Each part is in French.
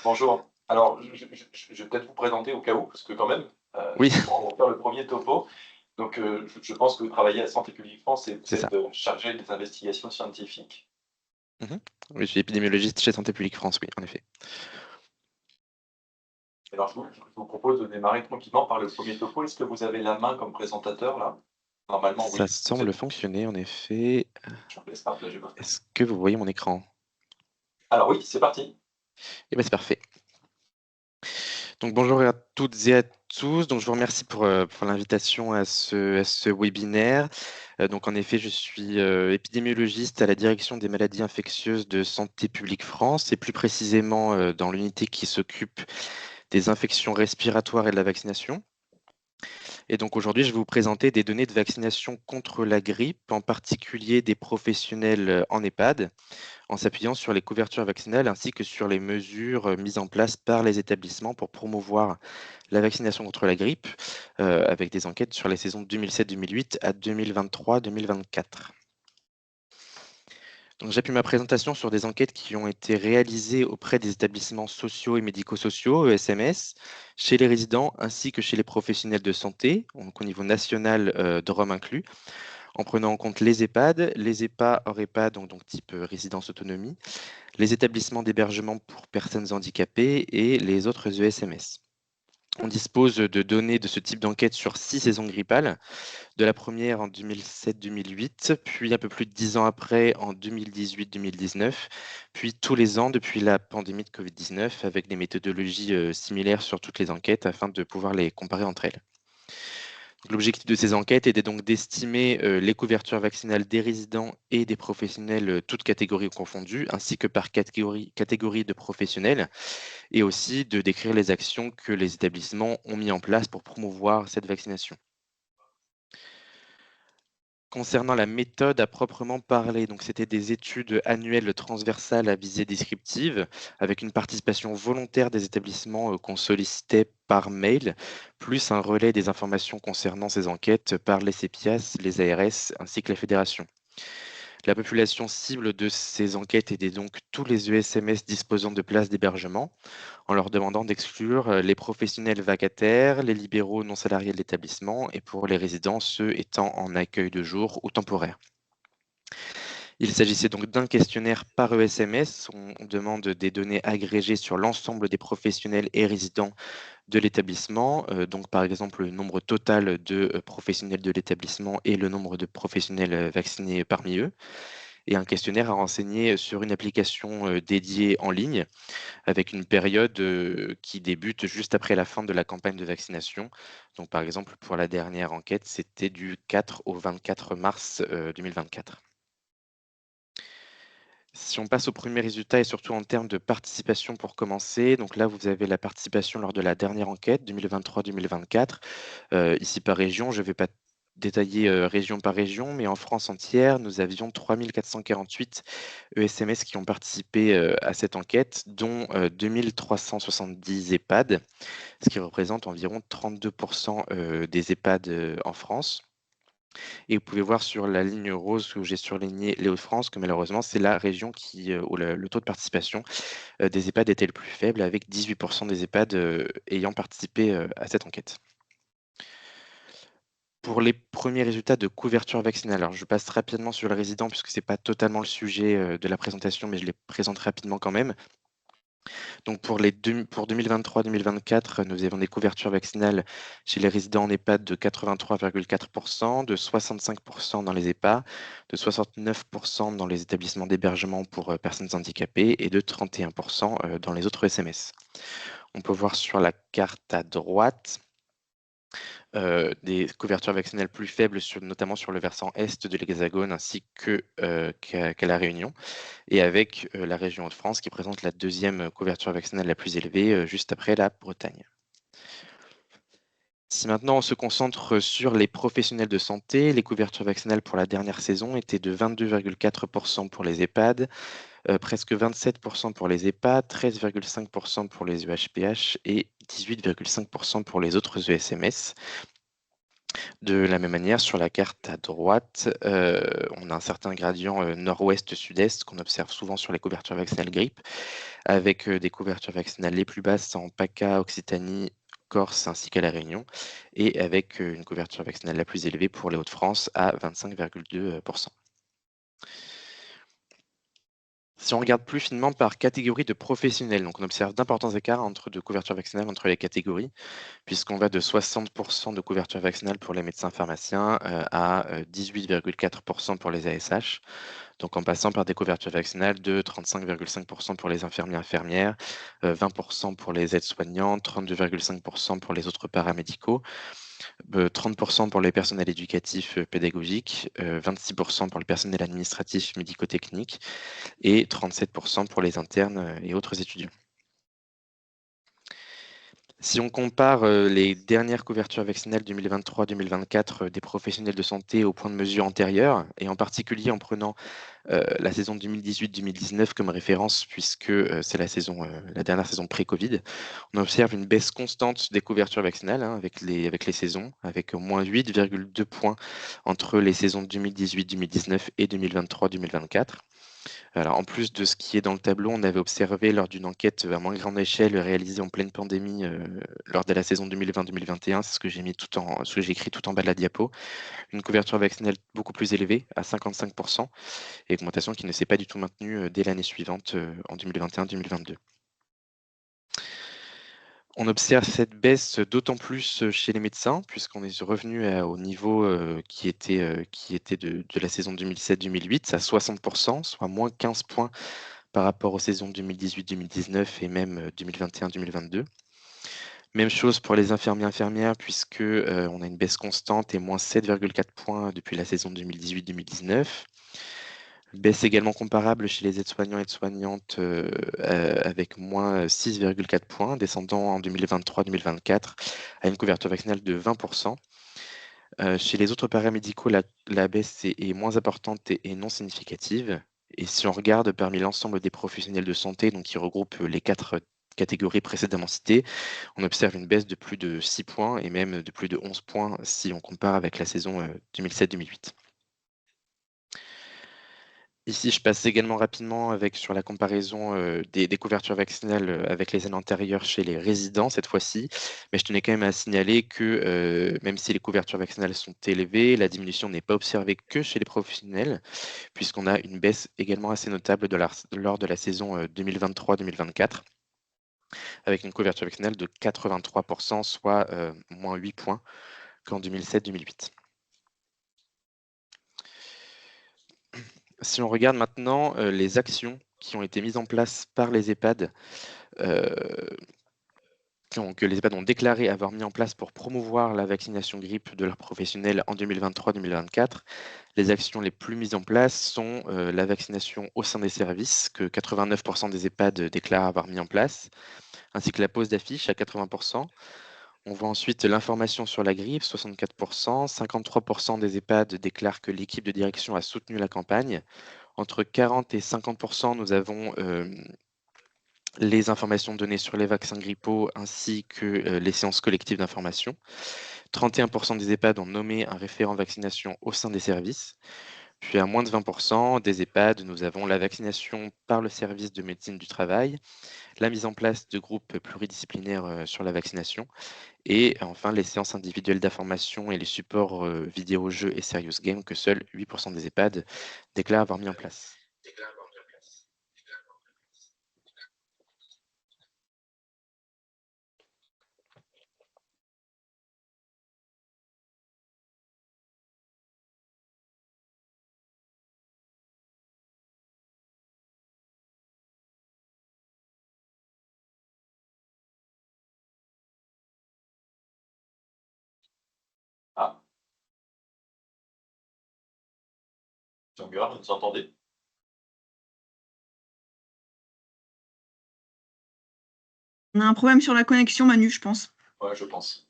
Bonjour. Alors, je vais peut-être vous présenter au cas où, parce que quand même, Oui, pour en faire le premier topo, donc je pense que vous travaillez à Santé publique France et vous c'est ça. êtes, chargé des investigations scientifiques. Mmh. Oui, je suis épidémiologiste chez Santé publique France, oui, en effet. Alors je vous propose de démarrer tranquillement par le premier topo. Est-ce que vous avez la main comme présentateur là? Normalement Ça oui, vous semble êtes fonctionner en effet. je vous laisse partager votre écran. Est-ce que vous voyez mon écran? Alors oui, c'est parti. Eh ben, c'est parfait. Donc bonjour à toutes et à tous. Donc je vous remercie pour l'invitation à ce webinaire. Donc en effet, je suis, épidémiologiste à la direction des maladies infectieuses de Santé publique France et plus précisément, dans l'unité qui s'occupe des infections respiratoires et de la vaccination. Et donc aujourd'hui, je vais vous présenter des données de vaccination contre la grippe, en particulier des professionnels en EHPAD, en s'appuyant sur les couvertures vaccinales ainsi que sur les mesures mises en place par les établissements pour promouvoir la vaccination contre la grippe, avec des enquêtes sur les saisons 2007-2008 à 2023-2024. Donc, j'appuie ma présentation sur des enquêtes qui ont été réalisées auprès des établissements sociaux et médico-sociaux, ESMS, chez les résidents ainsi que chez les professionnels de santé, donc au niveau national, de Rome inclus, en prenant en compte les EHPAD, les EHPA hors EHPAD, donc type résidence autonomie, les établissements d'hébergement pour personnes handicapées et les autres ESMS. On dispose de données de ce type d'enquête sur 6 saisons grippales, de la première en 2007-2008, puis un peu plus de 10 ans après en 2018-2019, puis tous les ans depuis la pandémie de Covid-19 avec des méthodologies similaires sur toutes les enquêtes afin de pouvoir les comparer entre elles. L'objectif de ces enquêtes était donc d'estimer les couvertures vaccinales des résidents et des professionnels, toutes catégories confondues, ainsi que par catégorie de professionnels, et aussi de décrire les actions que les établissements ont mis en place pour promouvoir cette vaccination. Concernant la méthode à proprement parler, donc c'était des études annuelles transversales à visée descriptive, avec une participation volontaire des établissements qu'on sollicitait par mail, plus un relais des informations concernant ces enquêtes par les CEPIAS, les ARS ainsi que la fédération. La population cible de ces enquêtes était donc tous les ESMS disposant de places d'hébergement, en leur demandant d'exclure les professionnels vacataires, les libéraux non salariés de l'établissement et pour les résidents, ceux étant en accueil de jour ou temporaire. Il s'agissait donc d'un questionnaire par ESMS. On demande des données agrégées sur l'ensemble des professionnels et résidents de l'établissement, donc par exemple le nombre total de professionnels de l'établissement et le nombre de professionnels vaccinés parmi eux, et un questionnaire à renseigner sur une application dédiée en ligne avec une période qui débute juste après la fin de la campagne de vaccination. Donc par exemple pour la dernière enquête, c'était du 4 au 24 mars 2024. Si on passe au premier résultat et surtout en termes de participation pour commencer, donc là, vous avez la participation lors de la dernière enquête 2023-2024. Ici par région, je ne vais pas détailler région par région, mais en France entière, nous avions 3 448 ESMS qui ont participé à cette enquête, dont 2 370 EHPAD, ce qui représente environ 32% des EHPAD en France. Et vous pouvez voir sur la ligne rose où j'ai surligné les Hauts-de-France que malheureusement, c'est la région où le taux de participation des EHPAD était le plus faible, avec 18% des EHPAD ayant participé à cette enquête. Pour les premiers résultats de couverture vaccinale, alors je passe rapidement sur le résident puisque ce n'est pas totalement le sujet de la présentation, mais je les présente rapidement quand même. Donc pour 2023-2024, nous avons des couvertures vaccinales chez les résidents en EHPAD de 83,4%, de 65% dans les EHPAD, de 69% dans les établissements d'hébergement pour personnes handicapées et de 31% dans les autres SMS. On peut voir sur la carte à droite des couvertures vaccinales plus faibles, notamment sur le versant est de l'Hexagone ainsi qu'à La Réunion, et avec la région Hauts-de-France qui présente la deuxième couverture vaccinale la plus élevée, juste après la Bretagne. Si maintenant on se concentre sur les professionnels de santé, les couvertures vaccinales pour la dernière saison étaient de 22,4% pour les EHPAD, presque 27% pour les EHPAD, 13,5% pour les EHPH et 18,5% pour les autres ESMS. De la même manière, sur la carte à droite, on a un certain gradient nord-ouest-sud-est qu'on observe souvent sur les couvertures vaccinales grippe, avec des couvertures vaccinales les plus basses en PACA, Occitanie, Corse ainsi qu'à La Réunion, et avec une couverture vaccinale la plus élevée pour les Hauts-de-France à 25,2%. Si on regarde plus finement par catégorie de professionnels, donc on observe d'importants écarts de couverture vaccinale entre les catégories, puisqu'on va de 60% de couverture vaccinale pour les médecins pharmaciens à 18,4% pour les ASH, donc en passant par des couvertures vaccinales de 35,5% pour les infirmiers infirmières, 20% pour les aides-soignants, 32,5% pour les autres paramédicaux, 30% pour les personnels éducatifs pédagogiques, 26% pour le personnel administratif médico-technique et 37% pour les internes et autres étudiants. Si on compare les dernières couvertures vaccinales 2023-2024 des professionnels de santé au point de mesure antérieur, et en particulier en prenant la saison 2018-2019 comme référence, puisque c'est la dernière saison pré-Covid, on observe une baisse constante des couvertures vaccinales hein, avec les saisons, avec au moins 8,2 points entre les saisons 2018-2019 et 2023-2024. Alors, en plus de ce qui est dans le tableau, on avait observé lors d'une enquête à moins grande échelle réalisée en pleine pandémie lors de la saison 2020-2021, c'est ce que ce que j'ai écrit tout en bas de la diapo, une couverture vaccinale beaucoup plus élevée, à 55%, et augmentation qui ne s'est pas du tout maintenue dès l'année suivante, en 2021-2022. On observe cette baisse d'autant plus chez les médecins, puisqu'on est revenu au niveau qui était de la saison 2007-2008, à 60%, soit moins 15 points par rapport aux saisons 2018-2019 et même 2021-2022. Même chose pour les infirmiers infirmières, puisque on a une baisse constante et moins 7,4 points depuis la saison 2018-2019. Baisse également comparable chez les aides-soignants et aides-soignantes avec moins 6,4 points, descendant en 2023-2024 à une couverture vaccinale de 20%. Chez les autres paramédicaux, la baisse est moins importante et non significative. Et si on regarde parmi l'ensemble des professionnels de santé, donc qui regroupent les quatre catégories précédemment citées, on observe une baisse de plus de 6 points et même de plus de 11 points si on compare avec la saison 2007-2008. Ici, je passe également rapidement sur la comparaison des couvertures vaccinales avec les années antérieures chez les résidents cette fois-ci. Mais je tenais quand même à signaler que même si les couvertures vaccinales sont élevées, la diminution n'est pas observée que chez les professionnels, puisqu'on a une baisse également assez notable lors de la saison 2023-2024, avec une couverture vaccinale de 83%, soit moins 8 points qu'en 2007-2008. Si on regarde maintenant les actions qui ont été mises en place par les EHPAD, euh, que les EHPAD ont déclaré avoir mis en place pour promouvoir la vaccination grippe de leurs professionnels en 2023-2024, les actions les plus mises en place sont la vaccination au sein des services, que 89% des EHPAD déclarent avoir mis en place, ainsi que la pose d'affiches à 80%. On voit ensuite l'information sur la grippe, 64%. 53% des EHPAD déclarent que l'équipe de direction a soutenu la campagne. Entre 40 et 50%, nous avons les informations données sur les vaccins grippaux ainsi que les séances collectives d'information. 31% des EHPAD ont nommé un référent vaccination au sein des services. Puis à moins de 20% des EHPAD, nous avons la vaccination par le service de médecine du travail, la mise en place de groupes pluridisciplinaires sur la vaccination et enfin les séances individuelles d'information et les supports vidéo, jeux et serious game que seuls 8% des EHPAD déclarent avoir mis en place. Ah, Jean-Gard, vous nous entendez? On a un problème sur la connexion, Manu, je pense. Ouais, je pense.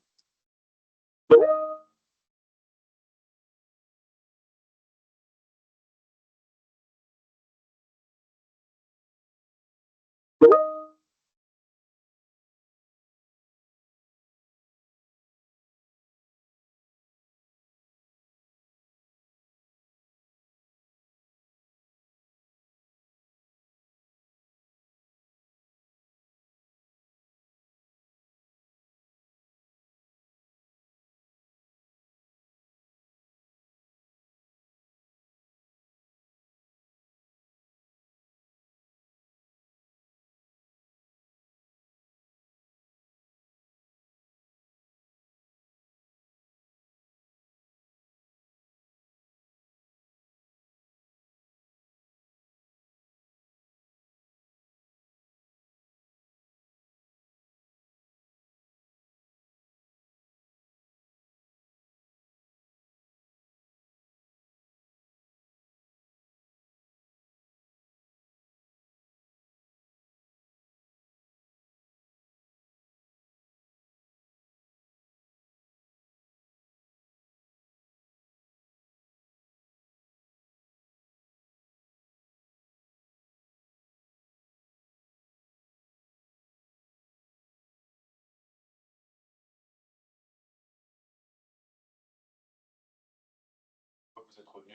vous êtes revenu.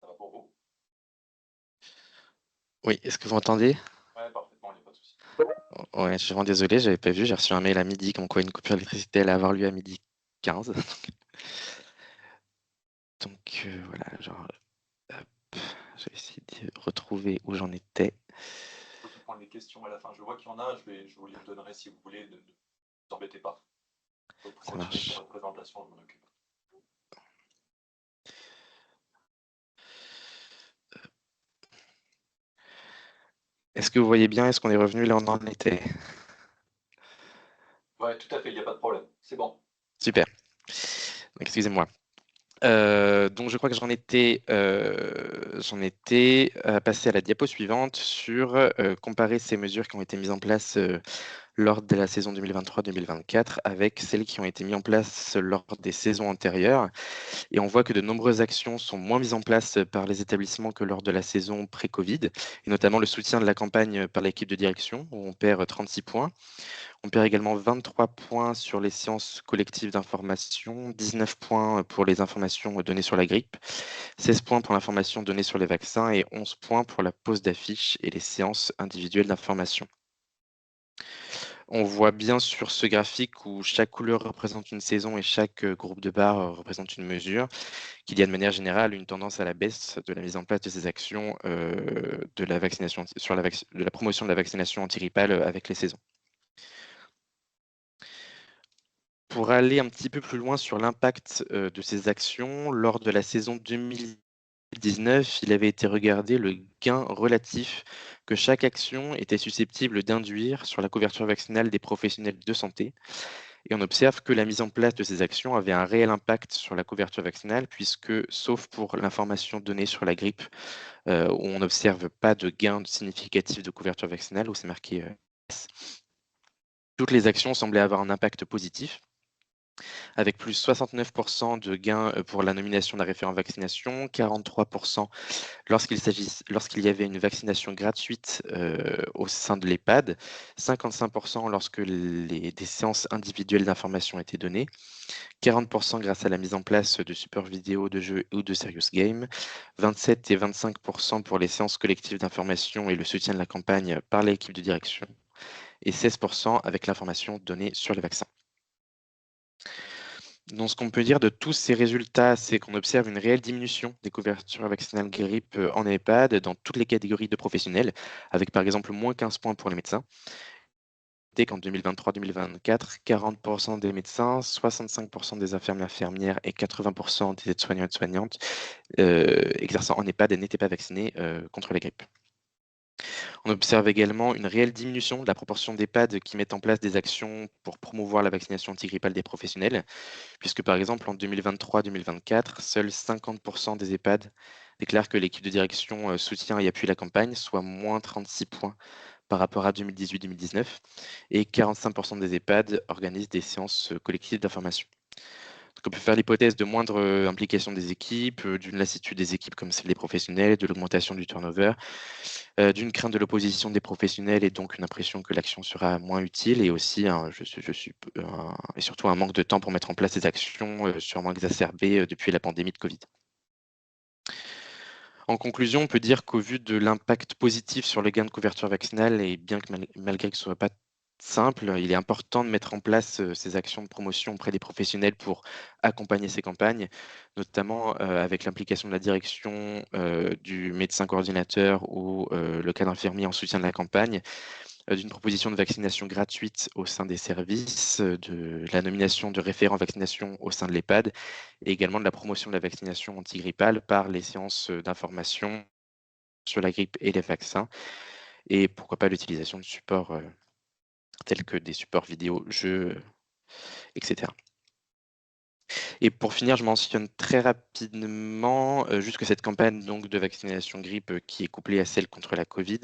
Ça va pour vous? Oui, est-ce que vous m'entendez? Ouais, parfaitement, il n'y a pas de souci. Ouais, je suis vraiment désolé, j'avais pas vu. J'ai reçu un mail à midi comme quoi une coupure d'électricité allait avoir lieu à midi 15. Donc voilà, genre, hop, je vais essayer de retrouver où j'en étais. Je peux prendre les questions à la fin. Je vois qu'il y en a, je vous les donnerai si vous voulez, ne vous embêtez pas. Vous Ça continuez sur marche. votre présentation, je m'en occupe. Est-ce que vous voyez bien? Est-ce qu'on est revenu là où on en était? Ouais, tout à fait, il n'y a pas de problème. C'est bon. Super. Donc, excusez-moi. Donc je crois que j'en étais passé à la diapo suivante sur comparer ces mesures qui ont été mises en place lors de la saison 2023-2024 avec celles qui ont été mises en place lors des saisons antérieures. Et on voit que de nombreuses actions sont moins mises en place par les établissements que lors de la saison pré-Covid, et notamment le soutien de la campagne par l'équipe de direction, où on perd 36 points. On perd également 23 points sur les séances collectives d'information, 19 points pour les informations données sur la grippe, 16 points pour l'information donnée sur les vaccins et 11 points pour la pose d'affiches et les séances individuelles d'information. On voit bien sur ce graphique où chaque couleur représente une saison et chaque groupe de barres représente une mesure, qu'il y a de manière générale une tendance à la baisse de la mise en place de ces actions de la vaccination, de la promotion de la vaccination antigrippale avec les saisons. Pour aller un petit peu plus loin sur l'impact de ces actions, lors de la saison 2019, il avait été regardé le gain relatif que chaque action était susceptible d'induire sur la couverture vaccinale des professionnels de santé. Et on observe que la mise en place de ces actions avait un réel impact sur la couverture vaccinale, puisque, sauf pour l'information donnée sur la grippe, où on n'observe pas de gain significatif de couverture vaccinale, où c'est marqué S, toutes les actions semblaient avoir un impact positif, avec plus 69% de gains pour la nomination d'un référent vaccination, 43% lorsqu'il y avait une vaccination gratuite au sein de l'EHPAD, 55% lorsque des séances individuelles d'information étaient données, 40% grâce à la mise en place de supports vidéo de jeux ou de serious games, 27 et 25% pour les séances collectives d'information et le soutien de la campagne par l'équipe de direction, et 16% avec l'information donnée sur les vaccins. Donc, ce qu'on peut dire de tous ces résultats, c'est qu'on observe une réelle diminution des couvertures vaccinales grippe en EHPAD dans toutes les catégories de professionnels, avec par exemple moins 15 points pour les médecins. Dès qu'en 2023-2024, 40% des médecins, 65% des infirmières et 80% des aides-soignants et aides-soignantes exerçant en EHPAD n'étaient pas vaccinés contre la grippe. On observe également une réelle diminution de la proportion d'EHPAD qui mettent en place des actions pour promouvoir la vaccination antigrippale des professionnels, puisque par exemple en 2023-2024, seuls 50% des EHPAD déclarent que l'équipe de direction soutient et appuie la campagne, soit moins 36 points par rapport à 2018-2019, et 45% des EHPAD organisent des séances collectives d'information. Donc on peut faire l'hypothèse de moindre implication des équipes, d'une lassitude des équipes comme celle des professionnels, de l'augmentation du turnover, d'une crainte de l'opposition des professionnels et donc une impression que l'action sera moins utile, et aussi et surtout un manque de temps pour mettre en place des actions sûrement exacerbées depuis la pandémie de Covid. En conclusion, on peut dire qu'au vu de l'impact positif sur le gain de couverture vaccinale, et bien que malgré que ce ne soit pas simple, il est important de mettre en place ces actions de promotion auprès des professionnels pour accompagner ces campagnes, notamment avec l'implication de la direction, du médecin coordinateur ou le cadre infirmier en soutien de la campagne, d'une proposition de vaccination gratuite au sein des services, de la nomination de référents vaccination au sein de l'EHPAD, et également de la promotion de la vaccination antigrippale par les séances d'information sur la grippe et les vaccins, et pourquoi pas l'utilisation de supports tels que des supports vidéo, jeux, etc. Et pour finir, je mentionne très rapidement juste que cette campagne donc, de vaccination grippe qui est couplée à celle contre la Covid,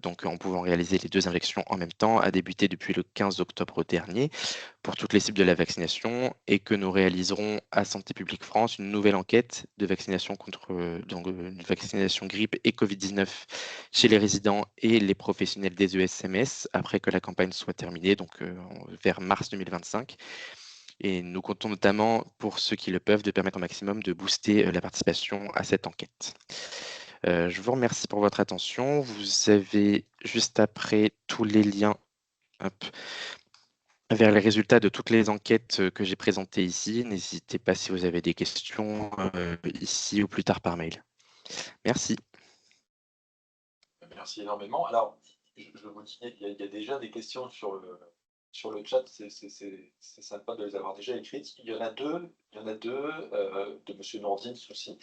donc en pouvant réaliser les deux injections en même temps, a débuté depuis le 15 octobre dernier pour toutes les cibles de la vaccination, et que nous réaliserons à Santé publique France une nouvelle enquête de vaccination contre une vaccination grippe et Covid-19 chez les résidents et les professionnels des ESMS après que la campagne soit terminée, donc vers mars 2025. Et nous comptons notamment, pour ceux qui le peuvent, de permettre au maximum de booster la participation à cette enquête. Je vous remercie pour votre attention. Vous avez juste après tous les liens hop, vers les résultats de toutes les enquêtes que j'ai présentées ici. N'hésitez pas si vous avez des questions ici ou plus tard par mail. Merci. Merci énormément. Alors, je vous dis, il y a déjà des questions sur le chat, c'est sympa de les avoir déjà écrites. Il y en a deux de Monsieur Nordine aussi.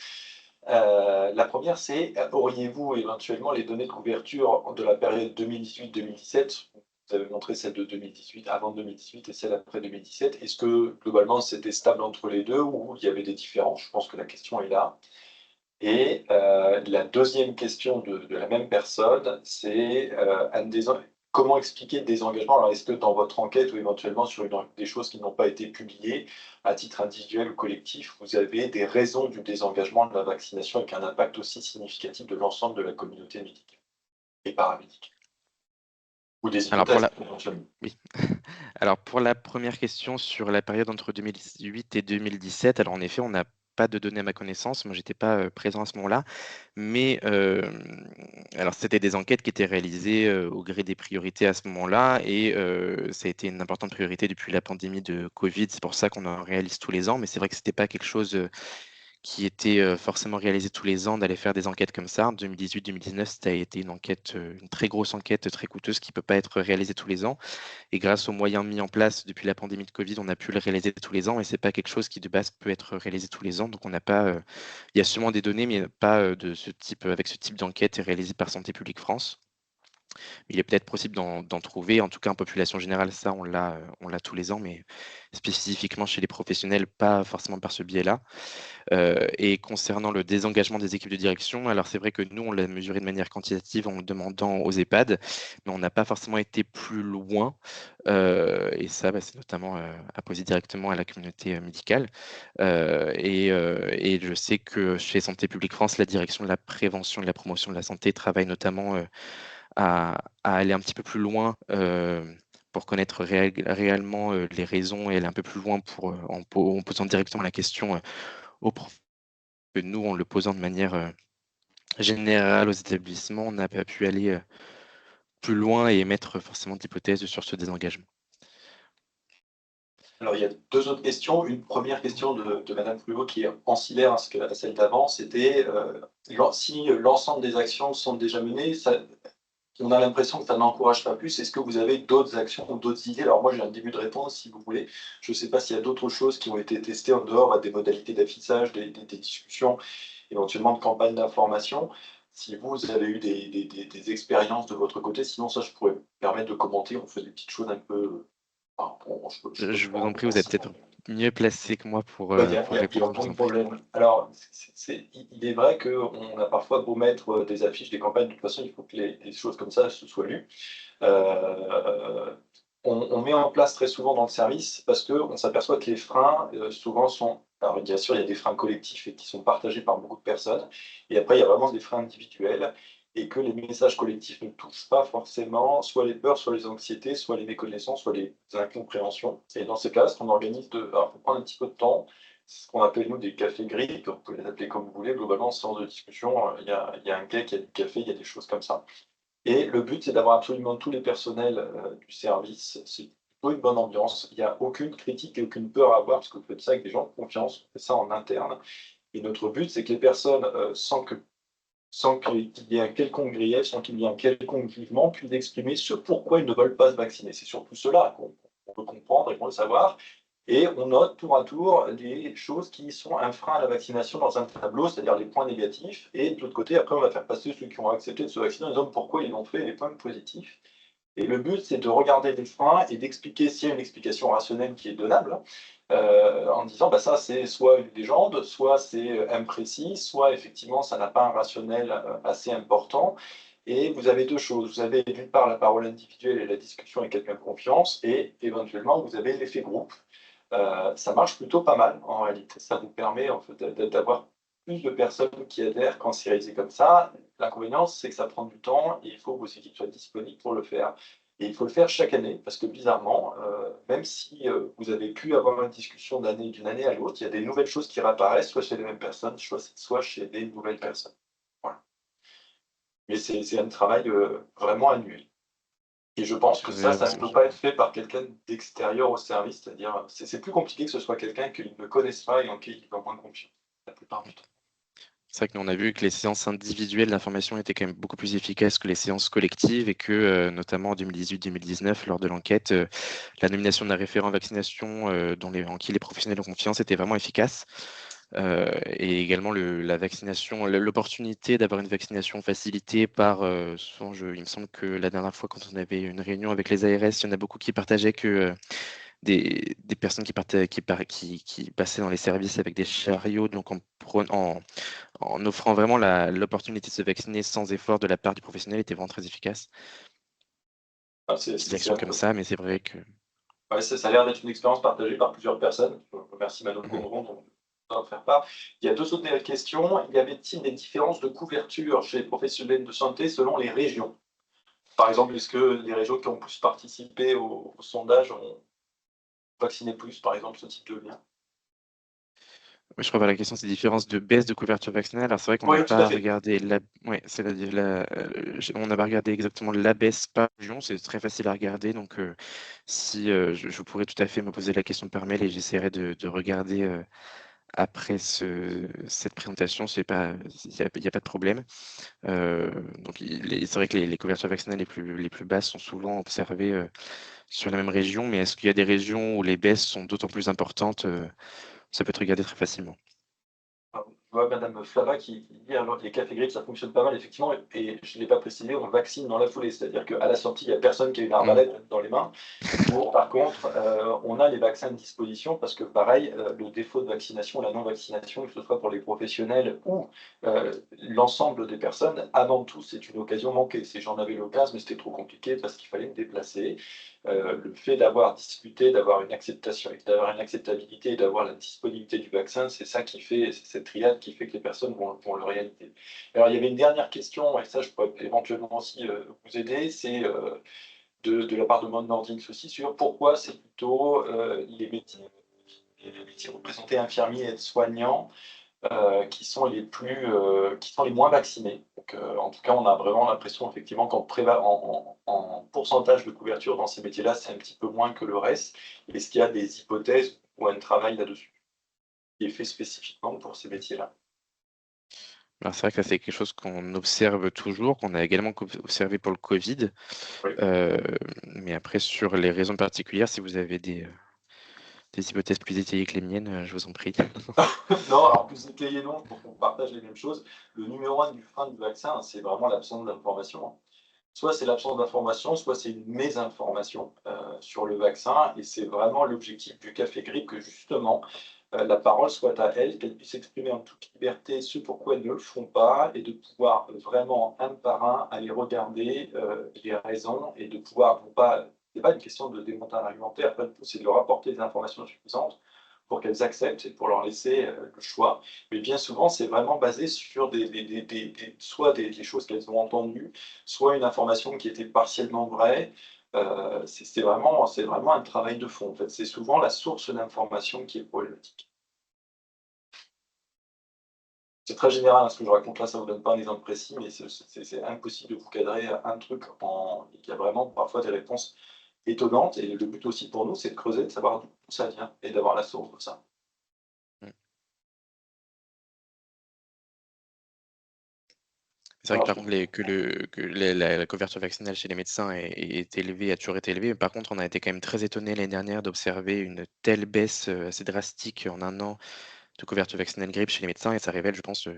La première, c'est auriez-vous éventuellement les données de couverture de la période 2018-2017? Vous avez montré celle de 2018, avant 2018 et celle après 2017. Est-ce que globalement c'était stable entre les deux ou il y avait des différences? Je pense que la question est là. Et la deuxième question de la même personne, c'est comment expliquer le désengagement? Alors, est-ce que dans votre enquête ou éventuellement sur des choses qui n'ont pas été publiées, à titre individuel ou collectif, vous avez des raisons du désengagement de la vaccination avec un impact aussi significatif de l'ensemble de la communauté médicale et paramédicale? Ou des Alors pour hypothèses, la... éventuellement. Oui. Alors pour la première question sur la période entre 2008 et 2017, alors en effet, on n'a pas de données à ma connaissance. Moi, j'étais pas présent à ce moment-là, mais alors c'était des enquêtes qui étaient réalisées au gré des priorités à ce moment-là, et ça a été une importante priorité depuis la pandémie de Covid. C'est pour ça qu'on en réalise tous les ans, mais c'est vrai que c'était pas quelque chose qui était forcément réalisé tous les ans, d'aller faire des enquêtes comme ça. En 2018-2019, ça a été une enquête, une très grosse enquête, très coûteuse, qui peut pas être réalisée tous les ans. Et grâce aux moyens mis en place depuis la pandémie de Covid, on a pu le réaliser tous les ans, et c'est pas quelque chose qui de base peut être réalisé tous les ans. Donc on n'a pas, il y a sûrement des données, mais pas de ce type, avec ce type d'enquête réalisée par Santé publique France. Il est peut-être possible d'en trouver. En tout cas, en population générale, ça, on l'a tous les ans, mais spécifiquement chez les professionnels, pas forcément par ce biais-là. Et concernant le désengagement des équipes de direction, alors c'est vrai que nous, on l'a mesuré de manière quantitative en le demandant aux EHPAD, mais on n'a pas forcément été plus loin. Et ça, c'est notamment à poser directement à la communauté médicale. Et je sais que chez Santé publique France, la direction de la prévention et de la promotion de la santé travaille notamment à aller un petit peu plus loin. Pour connaître réellement les raisons, et aller un peu plus loin en posant directement la question aux profs, que nous, en le posant de manière générale aux établissements, on n'a pas pu aller plus loin et émettre forcément d'hypothèses sur ce désengagement. Alors, il y a deux autres questions. Une première question de Madame Fluot qui est ancillaire à celle d'avant, c'était si l'ensemble des actions sont déjà menées, on a l'impression que ça n'encourage pas plus. Est-ce que vous avez d'autres actions ou d'autres idées? Alors moi, j'ai un début de réponse, si vous voulez. Je ne sais pas s'il y a d'autres choses qui ont été testées en dehors des modalités d'affichage, des discussions, éventuellement de campagnes d'information. Si vous avez eu des expériences de votre côté, sinon ça, je pourrais me permettre de commenter. On fait des petites choses un peu... Enfin, bon, je peux Je vous faire en prie, vous êtes peut-être mieux placé que moi pour il n'y a répondre, je vous aucun en prie. problème. Alors, il est vrai qu'on a parfois beau mettre des affiches, des campagnes, de toute façon, il faut que les choses comme ça se soient lues. Euh, on met en place très souvent dans le service parce qu'on s'aperçoit que les freins, souvent, sont... Alors, bien sûr, il y a des freins collectifs et qui sont partagés par beaucoup de personnes. Et après, il y a vraiment des freins individuels et que les messages collectifs ne touchent pas forcément soit les peurs, soit les anxiétés, soit les méconnaissances, soit les incompréhensions. Et dans ces cas, ce qu'on organise, alors, faut prendre un petit peu de temps, c'est ce qu'on appelle, nous, des cafés gris, on peut les appeler comme vous voulez. Globalement, ce genre de discussion, il y a un cake, il y a du café, il y a des choses comme ça. Et le but, c'est d'avoir absolument tous les personnels du service. C'est plutôt une bonne ambiance. Il n'y a aucune critique et aucune peur à avoir, parce que vous faites ça avec des gens de confiance, vous faites ça en interne. Et notre but, c'est que les personnes, sans qu'il y ait un quelconque grief, sans qu'il y ait un quelconque jugement, puissent exprimer ce pourquoi ils ne veulent pas se vacciner. C'est surtout cela qu'on veut comprendre et qu'on veut savoir. Et on note tour à tour les choses qui sont un frein à la vaccination dans un tableau, c'est-à-dire les points négatifs. Et de l'autre côté, après, on va faire passer ceux qui ont accepté de se vacciner en disant pourquoi ils l'ont fait et les points positifs. Et le but, c'est de regarder les freins et d'expliquer s'il y a une explication rationnelle qui est donnable, en disant bah, ça, c'est soit une légende, soit c'est imprécis, soit effectivement, ça n'a pas un rationnel assez important. Et vous avez deux choses. Vous avez d'une part la parole individuelle et la discussion avec quelqu'un de confiance, et éventuellement, vous avez l'effet groupe. Ça marche plutôt pas mal en réalité. Ça vous permet en fait, d'avoir plus de personnes qui adhèrent quand c'est réalisé comme ça. L'inconvénient, c'est que ça prend du temps et il faut que vos équipes soient disponibles pour le faire. Et il faut le faire chaque année parce que bizarrement, même si, vous avez pu avoir une discussion d'une année à l'autre, il y a des nouvelles choses qui réapparaissent, soit chez les mêmes personnes, soit chez des nouvelles personnes. Voilà. Mais c'est un travail, vraiment annuel. Et je pense que Vous avez ça raison. ne peut pas être fait par quelqu'un d'extérieur au service, c'est-à-dire, c'est plus compliqué que ce soit quelqu'un qu'ils ne connaissent pas et en qui ils ont moins confiance, la plupart du temps. C'est vrai que nous, on a vu que les séances individuelles d'information étaient quand même beaucoup plus efficaces que les séances collectives et que, notamment en 2018-2019, lors de l'enquête, la nomination d'un référent vaccination en qui les professionnels ont confiance était vraiment efficace. Et également la vaccination, l'opportunité d'avoir une vaccination facilitée par, il me semble que la dernière fois, quand on avait une réunion avec les ARS, il y en a beaucoup qui partageaient que des personnes qui passaient dans les services avec des chariots, donc en offrant vraiment l'opportunité de se vacciner sans effort de la part du professionnel était vraiment très efficace. Ah, Petites actions comme ça, mais c'est vrai que. ouais, ça a l'air d'être une expérience partagée par plusieurs personnes. Je remercie Manon Mhm. Gondron d'en faire part. Il y a 2 autres questions. Y avait-il des différences de couverture chez les professionnels de santé selon les régions? Par exemple, est-ce que les régions qui ont plus participé au sondage ont vacciné plus, par exemple, ce type de lien? Oui, je crois que la question, c'est différence de baisse de couverture vaccinale. Alors, c'est vrai qu'on n'a Oui, tout à pas fait. regardé ouais, on n'a pas regardé exactement la baisse par région. C'est très facile à regarder. Donc, si je pourrais tout à fait me poser la question par mail et j'essaierai de regarder après cette présentation. Il y a pas de problème. Donc, c'est vrai que les couvertures vaccinales les plus basses sont souvent observées sur la même région. Mais est-ce qu'il y a des régions où les baisses sont d'autant plus importantes? Ça peut être regardé très facilement. Alors, je vois madame Flava qui dit: «Alors les cafés grippe, ça fonctionne pas mal effectivement» et je ne l'ai pas précisé, on vaccine dans la foulée. C'est-à-dire qu'à la sortie, il y a personne qui a une Mmh. arbalète dans les mains. Par contre, on a les vaccins de disposition parce que pareil, le défaut de vaccination, la non-vaccination, que ce soit pour les professionnels ou, l'ensemble des personnes, avant tout, c'est une occasion manquée. Si j'en avais l'occasion, mais c'était trop compliqué parce qu'il fallait me déplacer. Le fait d'avoir discuté, d'avoir une acceptation, d'avoir une acceptabilité et d'avoir la disponibilité du vaccin, c'est ça qui fait, c'est cette triade qui fait que les personnes vont le réaliser. Alors il y avait une dernière question et ça je pourrais éventuellement aussi, vous aider, c'est, de la part de Maud Nordings aussi sur pourquoi c'est plutôt, les métiers représentés infirmiers et aides-soignants, qui sont les moins vaccinés. Donc, en tout cas, on a vraiment l'impression effectivement en pourcentage de couverture dans ces métiers-là, c'est un petit peu moins que le reste. Est-ce qu'il y a des hypothèses ou un travail là-dessus qui est fait spécifiquement pour ces métiers-là? Alors c'est vrai que ça, c'est quelque chose qu'on observe toujours, qu'on a également observé pour le Covid. Oui. Heu, mais après sur les raisons particulières, si vous avez des hypothèses plus détaillées que les miennes, je vous en prie. Non, alors plus étayé non, pour qu'on partage les mêmes choses. Le numéro un du frein du vaccin, c'est vraiment l'absence d'information, hein. Soit c'est l'absence d'information, soit c'est une mésinformation, sur le vaccin et c'est vraiment l'objectif du café grippe que justement, la parole soit à elle, qu'elle puisse exprimer en toute liberté ce pourquoi elles ne le font pas et de pouvoir vraiment un par un aller regarder, les raisons et de pouvoir non pas c'est pas une question de démontage argumentaire, pas du tout, c'est de leur apporter des informations suffisantes pour qu'elles acceptent et pour leur laisser, le choix. Mais bien souvent, c'est vraiment basé sur soit des choses qu'elles ont entendues, soit une information qui était partiellement vraie. C'est vraiment un travail de fond, en fait. C'est souvent la source d'information qui est problématique. C'est très général, hein, ce que je raconte là, ça ne vous donne pas un exemple précis, mais c'est impossible de vous cadrer un truc il y a vraiment parfois des réponses étonnantes et le but aussi pour nous, c'est de creuser, de savoir d'où ça vient et d'avoir la source de ça. Mmh. C'est vrai que Alors par je contre la couverture vaccinale chez les médecins est élevée, a toujours été élevée. Mais par contre, on a été quand même très étonnés l'année dernière d'observer une telle baisse, assez drastique en un an de couverture vaccinale grippe chez les médecins et ça révèle, je pense,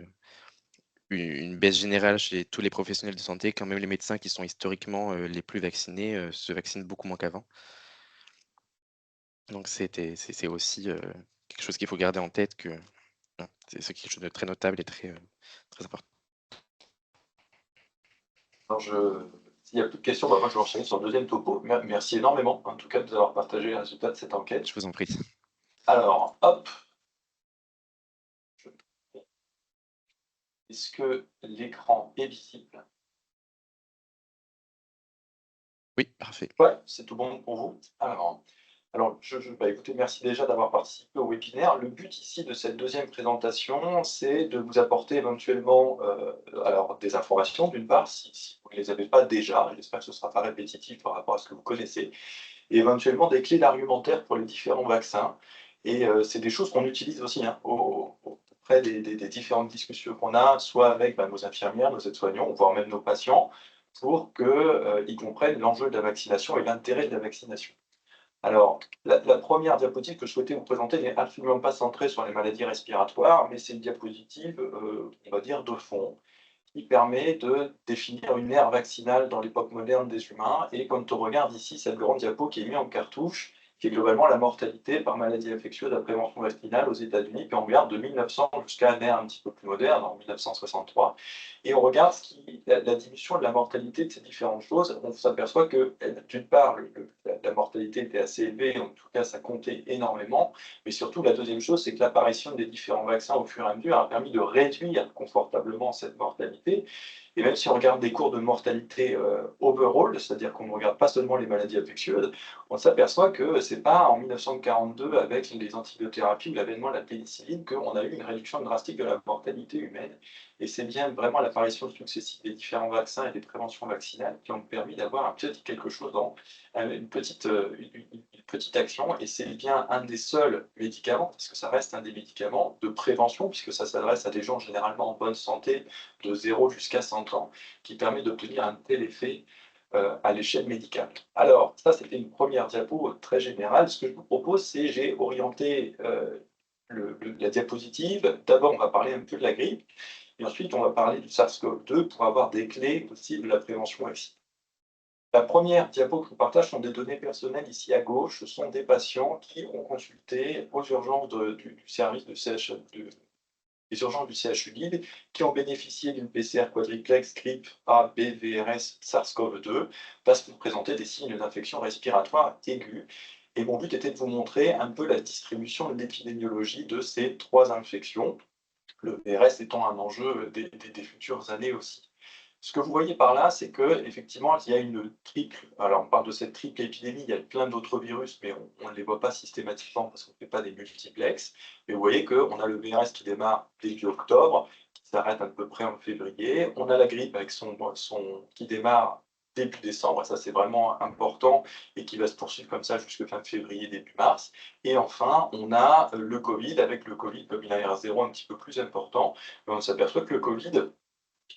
une baisse générale chez tous les professionnels de santé, quand même les médecins qui sont historiquement, les plus vaccinés, se vaccinent beaucoup moins qu'avant. Donc c'est aussi, quelque chose qu'il faut garder en tête que, voilà, c'est quelque chose de très notable et très important. Alors s'il n'y a plus de questions, bah, moi je vais enchaîner sur le deuxième topo. Merci énormément, en tout cas, de nous avoir partagé les résultats de cette enquête. Je vous en prie. Alors, hop, est-ce que l'écran est visible? Oui, parfait. Ouais, c'est tout bon pour vous. Écoutez, merci déjà d'avoir participé au webinaire. Le but ici de cette deuxième présentation, c'est de vous apporter éventuellement des informations, d'une part, si vous ne les avez pas déjà, j'espère que ce ne sera pas répétitif par rapport à ce que vous connaissez, et éventuellement des clés d'argumentaire pour les différents vaccins. Et c'est des choses qu'on utilise aussi hein, auprès des différentes discussions qu'on a, soit avec nos infirmières, nos aides-soignants, voire même nos patients, pour qu'ils comprennent l'enjeu de la vaccination et l'intérêt de la vaccination. Alors, la première diapositive que je souhaitais vous présenter n'est absolument pas centrée sur les maladies respiratoires, mais c'est une diapositive, on va dire, de fond, qui permet de définir une ère vaccinale dans l'époque moderne des humains. Et quand on regarde ici cette grande diapo qui est mise en cartouche, qui est globalement la mortalité par maladie infectieuse à prévention vaccinale aux États-Unis, puis on regarde de 1900 jusqu'à une ère un petit peu plus moderne, en 1963, et on regarde la diminution de la mortalité de ces différentes choses. On s'aperçoit que, d'une part, la mortalité était assez élevée, en tout cas ça comptait énormément, mais surtout la deuxième chose, c'est que l'apparition des différents vaccins au fur et à mesure a permis de réduire confortablement cette mortalité. Et même si on regarde des cours de mortalité overall, c'est-à-dire qu'on ne regarde pas seulement les maladies infectieuses, on s'aperçoit que ce n'est pas en 1942, avec les antibiothérapies ou l'avènement de la pénicilline, qu'on a eu une réduction drastique de la mortalité humaine. Et c'est bien vraiment l'apparition successive des différents vaccins et des préventions vaccinales qui ont permis d'avoir un petit quelque chose une petite action. Et c'est bien un des seuls médicaments, parce que ça reste un des médicaments de prévention, puisque ça s'adresse à des gens généralement en bonne santé, de 0 jusqu'à 100 ans, qui permet d'obtenir un tel effet à l'échelle médicale. Alors, ça, c'était une première diapo très générale. Ce que je vous propose, c'est j'ai orienté la diapositive. D'abord, on va parler un peu de la grippe, et ensuite, on va parler du SARS-CoV-2 pour avoir des clés aussi de la prévention vaccinale. La première diapo que je vous partage sont des données personnelles ici à gauche. Ce sont des patients qui ont consulté aux urgences du service de les urgences du CHU Lille, qui ont bénéficié d'une PCR quadriplex grippe A, B, VRS, SARS-CoV-2, parce qu'ils présentaient des signes d'infection respiratoire aiguë. Et mon but était de vous montrer un peu la distribution de l'épidémiologie de ces trois infections, le VRS étant un enjeu des futures années aussi. Ce que vous voyez par là, c'est qu'effectivement, il y a une triple, alors on parle de cette triple épidémie, il y a plein d'autres virus, mais on ne les voit pas systématiquement parce qu'on ne fait pas des multiplex. Mais vous voyez qu'on a le VRS qui démarre début octobre, qui s'arrête à peu près en février. On a la grippe avec qui démarre début décembre, et ça c'est vraiment important, et qui va se poursuivre comme ça jusqu'à fin février, début mars. Et enfin, on a le Covid, avec le Covid comme il a R0 un petit peu plus important, mais on s'aperçoit que le Covid,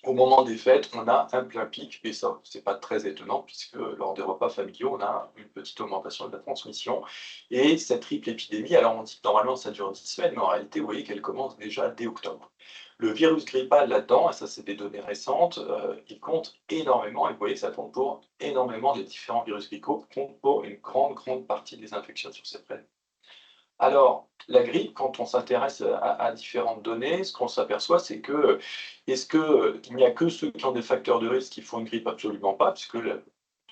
au moment des fêtes, on a un plein pic, et ça, c'est pas très étonnant, puisque lors des repas familiaux, on a une petite augmentation de la transmission. Et cette triple épidémie, alors on dit que normalement ça dure 10 semaines, mais en réalité, vous voyez qu'elle commence déjà dès octobre. Le virus grippal là-dedans, et ça c'est des données récentes, il compte énormément, et vous voyez que ça compte pour énormément des différents virus grippaux, compte pour une grande partie des infections sur ces prélèvements. Alors, la grippe, quand on s'intéresse à différentes données, ce qu'on s'aperçoit, c'est que, est-ce qu'il n'y a que ceux qui ont des facteurs de risque qui font une grippe? Absolument pas, puisque le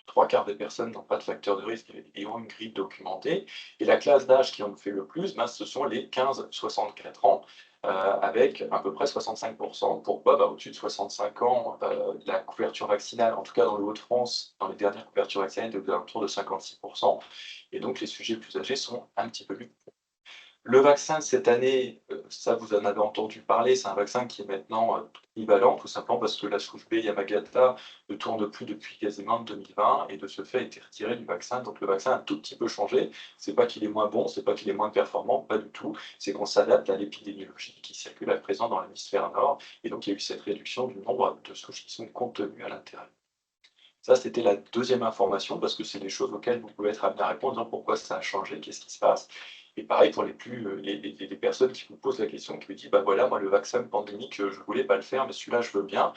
trois quarts des personnes n'ont pas de facteurs de risque et ont une grippe documentée. Et la classe d'âge qui en fait le plus, ce sont les 15-64 ans, avec à peu près 65%. Pourquoi? Au-dessus de 65 ans, la couverture vaccinale, en tout cas dans le Hauts-de-France, dans les dernières couvertures vaccinales, est autour de 56%. Et donc les sujets plus âgés sont un petit peu plus. Le vaccin cette année, ça vous en avez entendu parler, c'est un vaccin qui est maintenant trivalent, tout simplement parce que la souche B Yamagata ne tourne plus depuis quasiment 2020 et de ce fait a été retiré du vaccin. Donc le vaccin a un tout petit peu changé. C'est pas qu'il est moins bon, c'est pas qu'il est moins performant, pas du tout. C'est qu'on s'adapte à l'épidémiologie qui circule à présent dans l'hémisphère nord. Et donc il y a eu cette réduction du nombre de souches qui sont contenues à l'intérieur. Ça, c'était la deuxième information, parce que c'est des choses auxquelles vous pouvez être amené à répondre, pourquoi ça a changé, qu'est-ce qui se passe. Et pareil pour les personnes qui vous posent la question, qui vous disent, voilà, moi le vaccin pandémique, je ne voulais pas le faire, mais celui-là, je veux bien.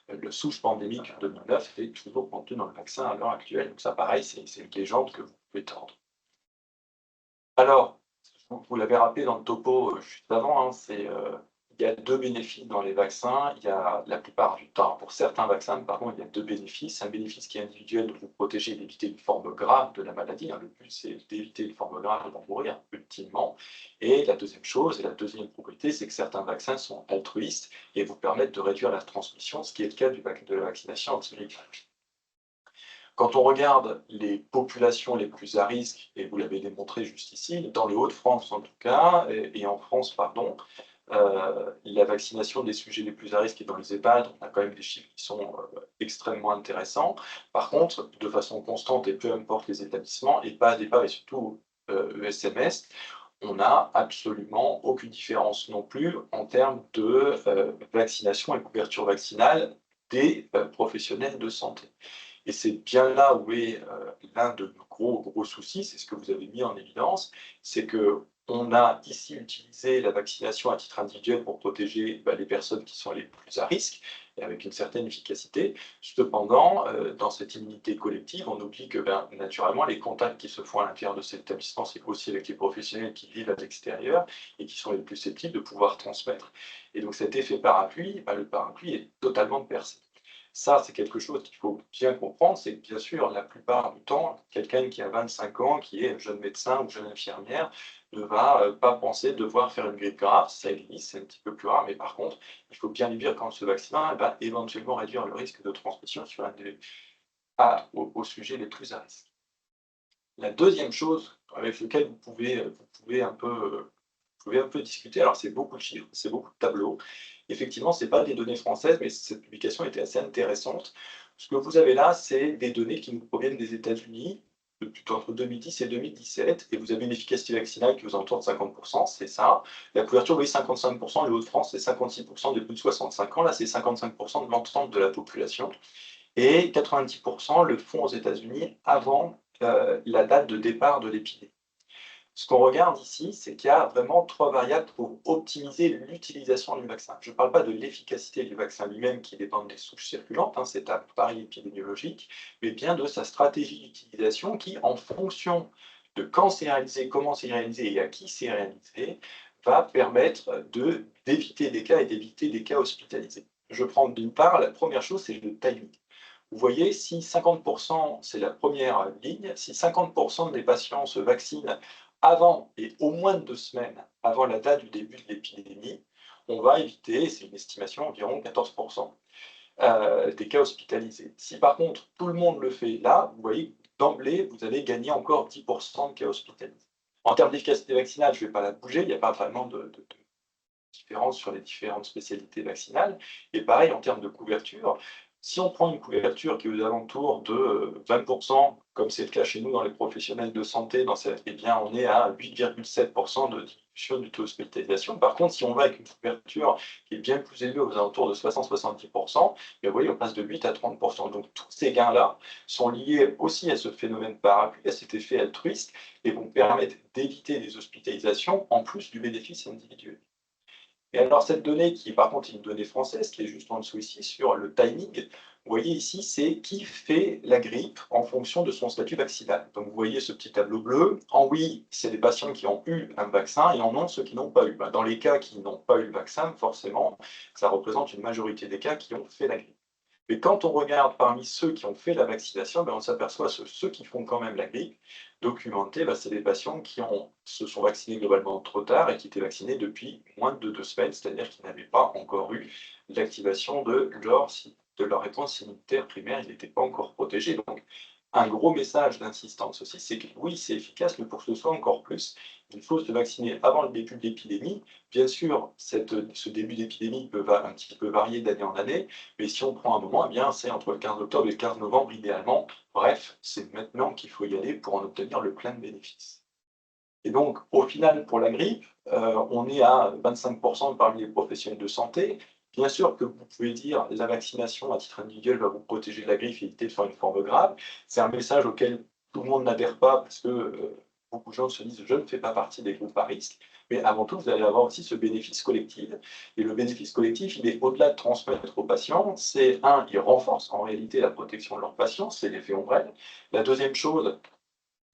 Le souche pandémique 2009 est toujours contenu dans le vaccin à l'heure actuelle. Donc ça, pareil, c'est une légende que vous pouvez tordre. Alors, vous l'avez rappelé dans le topo juste avant, il y a deux bénéfices dans les vaccins. Il y a la plupart du temps, pour certains vaccins, pardon, il y a deux bénéfices. Un bénéfice qui est individuel, de vous protéger et d'éviter une forme grave de la maladie. Le but, c'est d'éviter une forme grave et d'en mourir, ultimement. Et la deuxième chose, et la deuxième propriété, c'est que certains vaccins sont altruistes et vous permettent de réduire la transmission, ce qui est le cas de la vaccination anti-grippale. Quand on regarde les populations les plus à risque, et vous l'avez démontré juste ici, dans le Hauts-de-France en tout cas, et en France, pardon, la vaccination des sujets les plus à risque est dans les EHPAD, on a quand même des chiffres qui sont extrêmement intéressants. Par contre, de façon constante, et peu importe les établissements, EHPAD, et surtout ESMS, on n'a absolument aucune différence non plus en termes de vaccination et couverture vaccinale des professionnels de santé. Et c'est bien là où est l'un de nos gros soucis, c'est ce que vous avez mis en évidence, c'est qu'on a ici utilisé la vaccination à titre individuel pour protéger les personnes qui sont les plus à risque, et avec une certaine efficacité. Cependant, dans cette immunité collective, on oublie que naturellement, les contacts qui se font à l'intérieur de cet établissement, c'est aussi avec les professionnels qui vivent à l'extérieur et qui sont les plus susceptibles de pouvoir transmettre. Et donc cet effet parapluie, le parapluie est totalement percé. Ça, c'est quelque chose qu'il faut bien comprendre, c'est que bien sûr, la plupart du temps, quelqu'un qui a 25 ans, qui est jeune médecin ou jeune infirmière, ne va pas penser devoir faire une grippe grave, ça existe, c'est un petit peu plus rare, mais par contre, il faut bien lui dire qu'en se vaccinant, elle va éventuellement réduire le risque de transmission sur aux sujets les plus à risque. La deuxième chose avec laquelle vous pouvez un peu discuter, alors c'est beaucoup de chiffres, c'est beaucoup de tableaux. Effectivement, ce n'est pas des données françaises, mais cette publication était assez intéressante. Ce que vous avez là, c'est des données qui nous proviennent des États-Unis, entre 2010 et 2017, et vous avez une efficacité vaccinale qui est aux alentours de 50%, c'est ça. La couverture, oui, 55%, le Hauts-de-France, c'est 56% des plus de 65 ans, là, c'est 55% de l'ensemble de la population, et 90% le font aux États-Unis avant la date de départ de l'épidémie. Ce qu'on regarde ici, c'est qu'il y a vraiment 3 variables pour optimiser l'utilisation du vaccin. Je ne parle pas de l'efficacité du vaccin lui-même qui dépend des souches circulantes, c'est un pari épidémiologique, mais bien de sa stratégie d'utilisation qui, en fonction de quand c'est réalisé, comment c'est réalisé et à qui c'est réalisé, va permettre d'éviter des cas et d'éviter des cas hospitalisés. Je prends d'une part, la première chose, c'est le timing. Vous voyez, si 50%, c'est la première ligne, si 50% des patients se vaccinent avant et au moins 2 semaines avant la date du début de l'épidémie, on va éviter, c'est une estimation, environ 14% des cas hospitalisés. Si par contre tout le monde le fait là, vous voyez, d'emblée, vous allez gagner encore 10% de cas hospitalisés. En termes d'efficacité vaccinale, je ne vais pas la bouger, il n'y a pas vraiment de différence sur les différentes spécialités vaccinales. Et pareil, en termes de couverture, si on prend une couverture qui est aux alentours de 20%, comme c'est le cas chez nous dans les professionnels de santé, eh bien on est à 8,7% de diminution du taux d'hospitalisation. Par contre, si on va avec une couverture qui est bien plus élevée, aux alentours de 60-70%, vous voyez, on passe de 8 à 30%. Donc tous ces gains-là sont liés aussi à ce phénomène parapluie, à cet effet altruiste, et vont permettre d'éviter des hospitalisations en plus du bénéfice individuel. Et alors cette donnée qui est par contre une donnée française, qui est juste en dessous ici, sur le timing, vous voyez ici, c'est qui fait la grippe en fonction de son statut vaccinal. Donc vous voyez ce petit tableau bleu, en oui, c'est des patients qui ont eu un vaccin, et en non, ceux qui n'ont pas eu. Dans les cas qui n'ont pas eu le vaccin, forcément, ça représente une majorité des cas qui ont fait la grippe. Mais quand on regarde parmi ceux qui ont fait la vaccination, on s'aperçoit que ceux qui font quand même la grippe, documentés, c'est des patients qui se sont vaccinés globalement trop tard et qui étaient vaccinés depuis moins de 2 semaines, c'est-à-dire qu'ils n'avaient pas encore eu l'activation de leur réponse immunitaire primaire, ils n'étaient pas encore protégés. Donc, un gros message d'insistance aussi, c'est que oui, c'est efficace, mais pour que ce soit encore plus, il faut se vacciner avant le début de l'épidémie. Bien sûr, ce début d'épidémie peut un petit peu varier d'année en année, mais si on prend un moment, c'est entre le 15 octobre et le 15 novembre idéalement. Bref, c'est maintenant qu'il faut y aller pour en obtenir le plein de bénéfices. Et donc, au final, pour la grippe, on est à 25% parmi les professionnels de santé. Bien sûr que vous pouvez dire la vaccination à titre individuel va vous protéger de la grippe et éviter de faire une forme grave. C'est un message auquel tout le monde n'adhère pas parce que beaucoup de gens se disent je ne fais pas partie des groupes à risque. Mais avant tout, vous allez avoir aussi ce bénéfice collectif. Et le bénéfice collectif, il est au-delà de transmettre aux patients. C'est il renforce en réalité la protection de leurs patients, c'est l'effet ombrelle. La deuxième chose,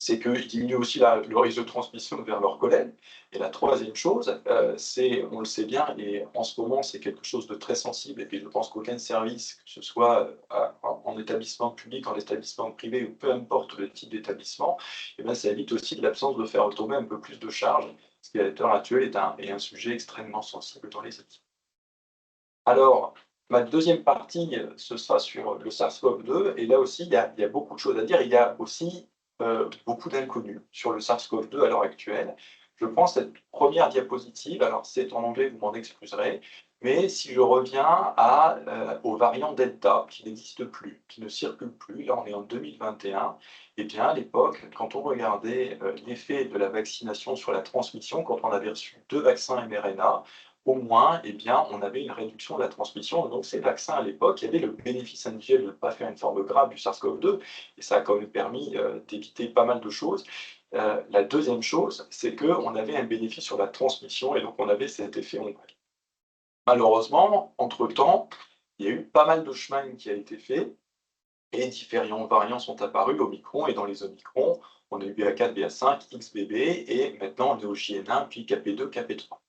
c'est qu'ils diminuent aussi le risque de transmission vers leurs collègues. Et la troisième chose, c'est, on le sait bien, et en ce moment, c'est quelque chose de très sensible, et je pense qu'aucun service, que ce soit en établissement public, en établissement privé, ou peu importe le type d'établissement, ça évite aussi de l'absence de faire tomber un peu plus de charges, ce qui à l'heure actuelle est un sujet extrêmement sensible dans les équipes. Alors, Ma deuxième partie, ce sera sur le SARS-CoV-2 et là aussi, il y a beaucoup de choses à dire. Il y a aussi, beaucoup d'inconnus sur le SARS-CoV-2 à l'heure actuelle. Je prends cette première diapositive, alors c'est en anglais, vous m'en excuserez, mais si je reviens au variant delta qui n'existe plus, qui ne circule plus, là on est en 2021, eh bien à l'époque, quand on regardait, l'effet de la vaccination sur la transmission, quand on avait reçu 2 vaccins mRNA, au moins, eh bien, on avait une réduction de la transmission. Donc, ces vaccins, à l'époque, il y avait le bénéfice individuel de ne pas faire une forme grave du SARS-CoV-2, et ça a quand même permis d'éviter pas mal de choses. La deuxième chose, c'est qu'on avait un bénéfice sur la transmission, et donc on avait cet effet ombrelle. Malheureusement, entre-temps, il y a eu pas mal de chemin qui a été fait, et différents variants sont apparus, Omicron, et dans les Omicrons, on a eu BA4, BA5, XBB, et maintenant on est au JN1, puis KP2, KP3.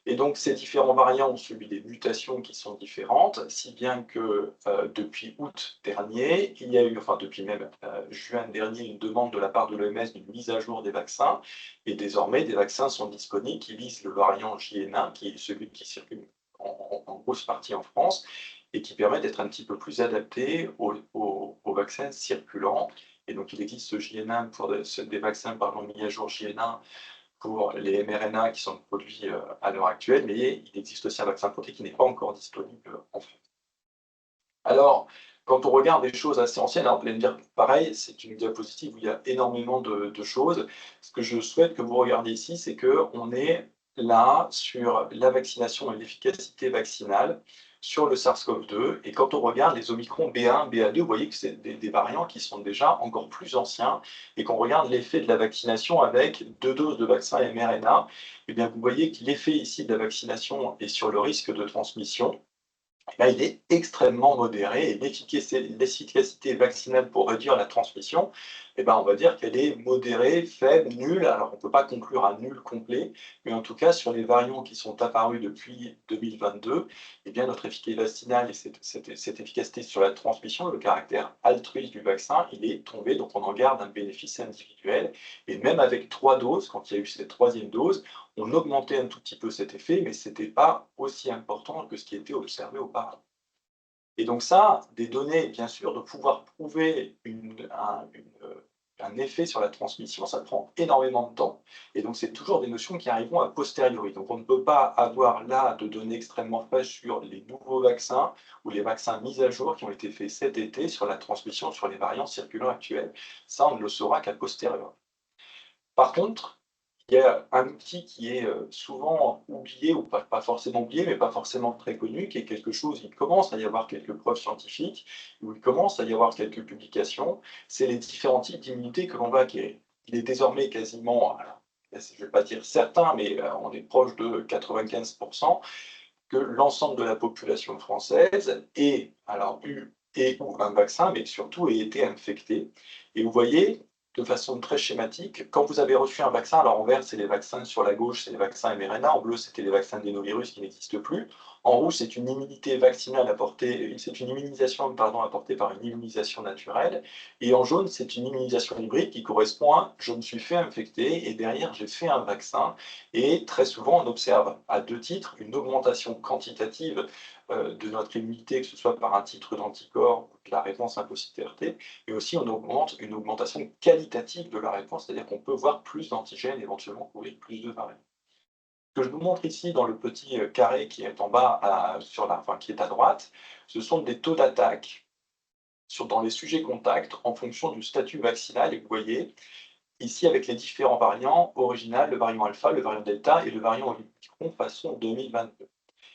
Et donc, ces différents variants ont subi des mutations qui sont différentes, si bien que depuis août dernier, il y a eu, enfin depuis même juin dernier, une demande de la part de l'OMS d'une mise à jour des vaccins. Et désormais, des vaccins sont disponibles qui visent le variant JN1, qui est celui qui circule en grosse partie en France, et qui permet d'être un petit peu plus adapté aux vaccins circulants. Et donc, il existe ce JN1 pour des vaccins mis à jour JN1 pour les mRNA qui sont produits à l'heure actuelle, mais il existe aussi un vaccin protéique qui n'est pas encore disponible en France. Alors, quand on regarde des choses assez anciennes, alors vous allez me dire, pareil, c'est une diapositive où il y a énormément de choses. Ce que je souhaite que vous regardiez ici, c'est qu'on est là sur la vaccination et l'efficacité vaccinale sur le SARS-CoV-2. Et quand on regarde les Omicron B1, BA2, vous voyez que c'est des variants qui sont déjà encore plus anciens. Et qu'on regarde l'effet de la vaccination avec 2 doses de vaccin mRNA, eh bien, vous voyez que l'effet ici de la vaccination est sur le risque de transmission. Là, il est extrêmement modéré et l'efficacité vaccinale pour réduire la transmission, eh ben, on va dire qu'elle est modérée, faible, nulle. Alors, on ne peut pas conclure à nul complet, mais en tout cas, sur les variants qui sont apparus depuis 2022, eh bien, notre efficacité vaccinale et cette efficacité sur la transmission, le caractère altruiste du vaccin, il est tombé, donc on en garde un bénéfice individuel. Et même avec 3 doses, quand il y a eu cette troisième dose, on augmentait un tout petit peu cet effet, mais ce n'était pas aussi important que ce qui était observé auparavant. Et donc ça, des données, bien sûr, de pouvoir prouver un effet sur la transmission, ça prend énormément de temps. Et donc c'est toujours des notions qui arriveront a posteriori. Donc on ne peut pas avoir là de données extrêmement fraîches sur les nouveaux vaccins ou les vaccins mis à jour qui ont été faits cet été sur la transmission sur les variants circulants actuels. Ça, on ne le saura qu'à posteriori. Par contre, il y a un outil qui est souvent oublié, ou pas forcément oublié, mais pas forcément très connu, qui est quelque chose, il commence à y avoir quelques preuves scientifiques, où il commence à y avoir quelques publications, c'est les différents types d'immunité que l'on va acquérir. Il est désormais quasiment, alors, je ne vais pas dire certain, mais on est proche de 95%, que l'ensemble de la population française ait alors eu et ou un vaccin, mais surtout ait été infecté. Et vous voyez, de façon très schématique, quand vous avez reçu un vaccin, alors en vert, c'est les vaccins sur la gauche, c'est les vaccins mRNA, en bleu, c'était les vaccins d'adénovirus qui n'existent plus, en rouge, c'est une immunité vaccinale apportée, c'est une immunisation apportée par une immunisation naturelle, et en jaune, c'est une immunisation hybride qui correspond à je me suis fait infecter et derrière, j'ai fait un vaccin. Et très souvent, on observe à 2 titres une augmentation quantitative de notre immunité, que ce soit par un titre d'anticorps ou de la réponse lymphocytaire T, mais aussi on augmente une augmentation qualitative de la réponse, c'est-à-dire qu'on peut voir plus d'antigènes, éventuellement couvrir plus de variants. Ce que je vous montre ici dans le petit carré qui est en bas, qui est à droite, ce sont des taux d'attaque dans les sujets contacts en fonction du statut vaccinal. Et vous voyez, ici, avec les différents variants, original, le variant alpha, le variant delta et le variant Omicron façon 2022.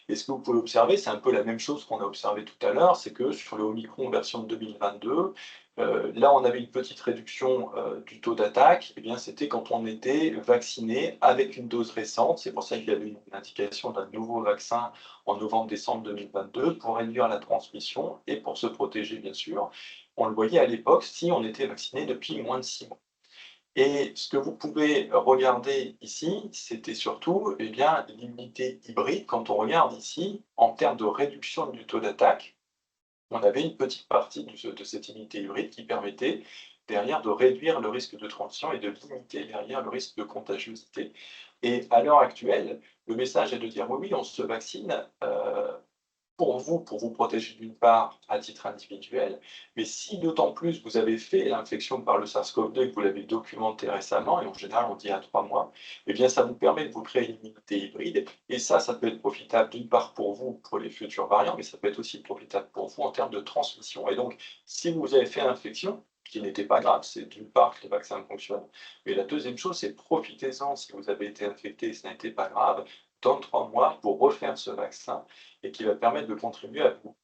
Et ce que vous pouvez observer, c'est un peu la même chose qu'on a observé tout à l'heure, c'est que sur le Omicron version 2022, là on avait une petite réduction du taux d'attaque, et bien c'était quand on était vacciné avec une dose récente, c'est pour ça qu'il y avait une indication d'un nouveau vaccin en novembre-décembre 2022 pour réduire la transmission et pour se protéger bien sûr. On le voyait à l'époque si on était vacciné depuis moins de 6 mois. Et ce que vous pouvez regarder ici, c'était surtout l'immunité hybride. Quand on regarde ici, en termes de réduction du taux d'attaque, on avait une petite partie de cette immunité hybride qui permettait derrière de réduire le risque de transmission et de limiter derrière le risque de contagiosité. Et à l'heure actuelle, le message est de dire oui, on se vaccine pour vous protéger d'une part à titre individuel, mais si d'autant plus vous avez fait l'infection par le SARS-CoV-2 et que vous l'avez documenté récemment, et en général on dit à 3 mois, eh bien ça vous permet de vous créer une immunité hybride, et ça peut être profitable d'une part pour vous, pour les futurs variants, mais ça peut être aussi profitable pour vous en termes de transmission. Et donc, si vous avez fait l'infection, qui n'était pas grave, c'est d'une part que les vaccins fonctionnent, mais la deuxième chose, c'est profitez-en si vous avez été infecté et ça n'était pas grave, dans 3 mois pour refaire ce vaccin et qui va permettre de contribuer à vous,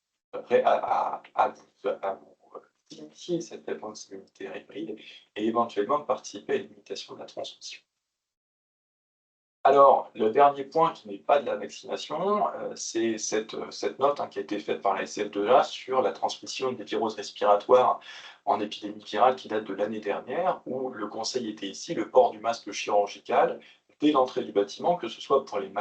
initier cette réponse immunitaire hybride et éventuellement de participer à une limitation de la transmission. Alors, le dernier point qui n'est pas de la vaccination, c'est cette note qui a été faite par la SFIA sur la transmission des virus respiratoires en épidémie virale qui date de l'année dernière, où le conseil était ici le port du masque chirurgical dès l'entrée du bâtiment, que ce soit pour les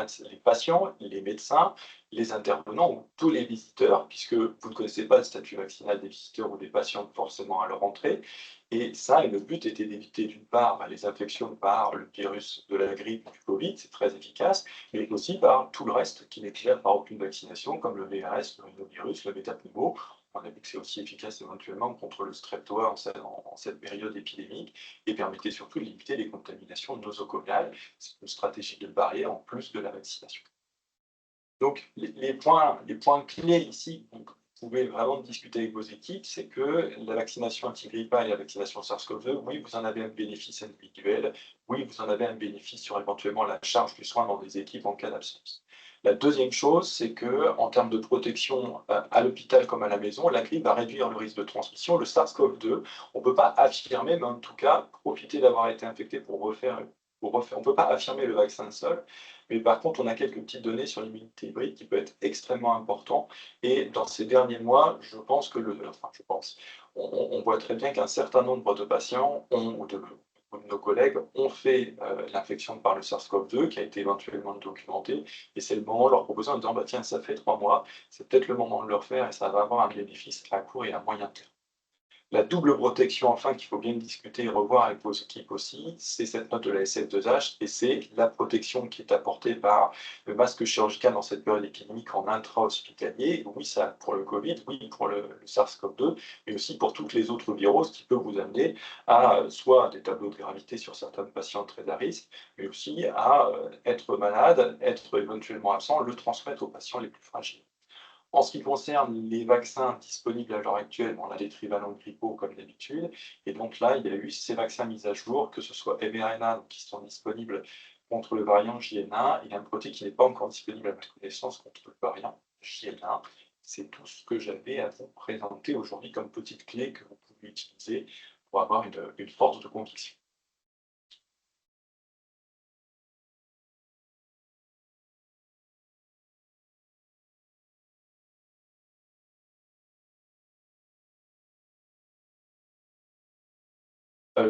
patients, les médecins, les intervenants ou tous les visiteurs, puisque vous ne connaissez pas le statut vaccinal des visiteurs ou des patients forcément à leur entrée. Et ça, et le but était d'éviter d'une part les infections par le virus de la grippe du Covid, c'est très efficace, mais aussi par tout le reste qui n'est couvert par aucune vaccination, comme le VRS, le rhinovirus, le métapneumo. On a vu que c'est aussi efficace éventuellement contre le streptoa en cette période épidémique et permettait surtout de limiter les contaminations nosocomiales. C'est une stratégie de barrière en plus de la vaccination. Donc, les points clés ici, donc, vous pouvez vraiment discuter avec vos équipes, c'est que la vaccination anti-grippale et la vaccination SARS-CoV-2, oui, vous en avez un bénéfice individuel, oui, vous en avez un bénéfice sur éventuellement la charge du soin dans des équipes en cas d'absence. La deuxième chose, c'est que en termes de protection à l'hôpital comme à la maison, la grippe va réduire le risque de transmission. Le SARS-CoV-2, on ne peut pas affirmer, mais en tout cas, profiter d'avoir été infecté pour refaire. On ne peut pas affirmer le vaccin seul, mais par contre, on a quelques petites données sur l'immunité hybride qui peut être extrêmement important. Et dans ces derniers mois, je pense que on voit très bien qu'un certain nombre de patients ou de nos collègues ont fait l'infection par le SARS-CoV-2 qui a été éventuellement documentée. Et c'est le moment de leur proposer en disant, bah, tiens, ça fait 3 mois, c'est peut-être le moment de le refaire et ça va avoir un bénéfice à court et à moyen terme. La double protection, enfin, qu'il faut bien discuter et revoir avec vos équipes aussi, c'est cette note de la SF2H et c'est la protection qui est apportée par le masque chirurgical dans cette période épidémique en intra-hospitalier. Oui, ça pour le Covid, oui pour le SARS-CoV-2, mais aussi pour toutes les autres virus qui peuvent vous amener à soit des tableaux de gravité sur certains patients très à risque, mais aussi à être malade, être éventuellement absent, le transmettre aux patients les plus fragiles. En ce qui concerne les vaccins disponibles à l'heure actuelle, on a des trivalents grippaux comme d'habitude. Et donc là, il y a eu ces vaccins mis à jour, que ce soit mRNA, qui sont disponibles contre le variant JN1. Il y a un protéine qui n'est pas encore disponible à ma connaissance contre le variant JN1. C'est tout ce que j'avais à vous présenter aujourd'hui comme petite clé que vous pouvez utiliser pour avoir une force de conviction.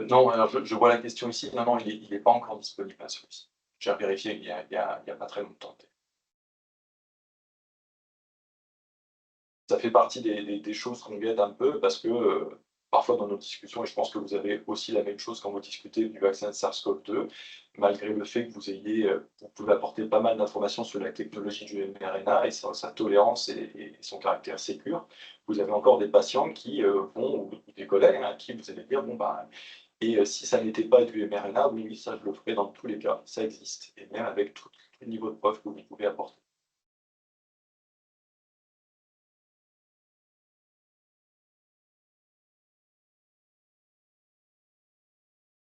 Non, alors je vois la question ici. Non, non, il n'est pas encore disponible, celui-ci. J'ai vérifié il y a pas très longtemps. Ça fait partie des choses qu'on guette un peu parce que parfois dans nos discussions, et je pense que vous avez aussi la même chose quand vous discutez du vaccin de SARS-CoV-2, malgré le fait que vous pouvez apporter pas mal d'informations sur la technologie du mRNA et sa tolérance et son caractère sécure, vous avez encore des patients qui ou des collègues qui vous allez dire, bon, bah, et si ça n'était pas du mRNA, oui, oui, ça je le ferai dans tous les cas, ça existe, et même avec tout le niveau de preuve que vous pouvez apporter.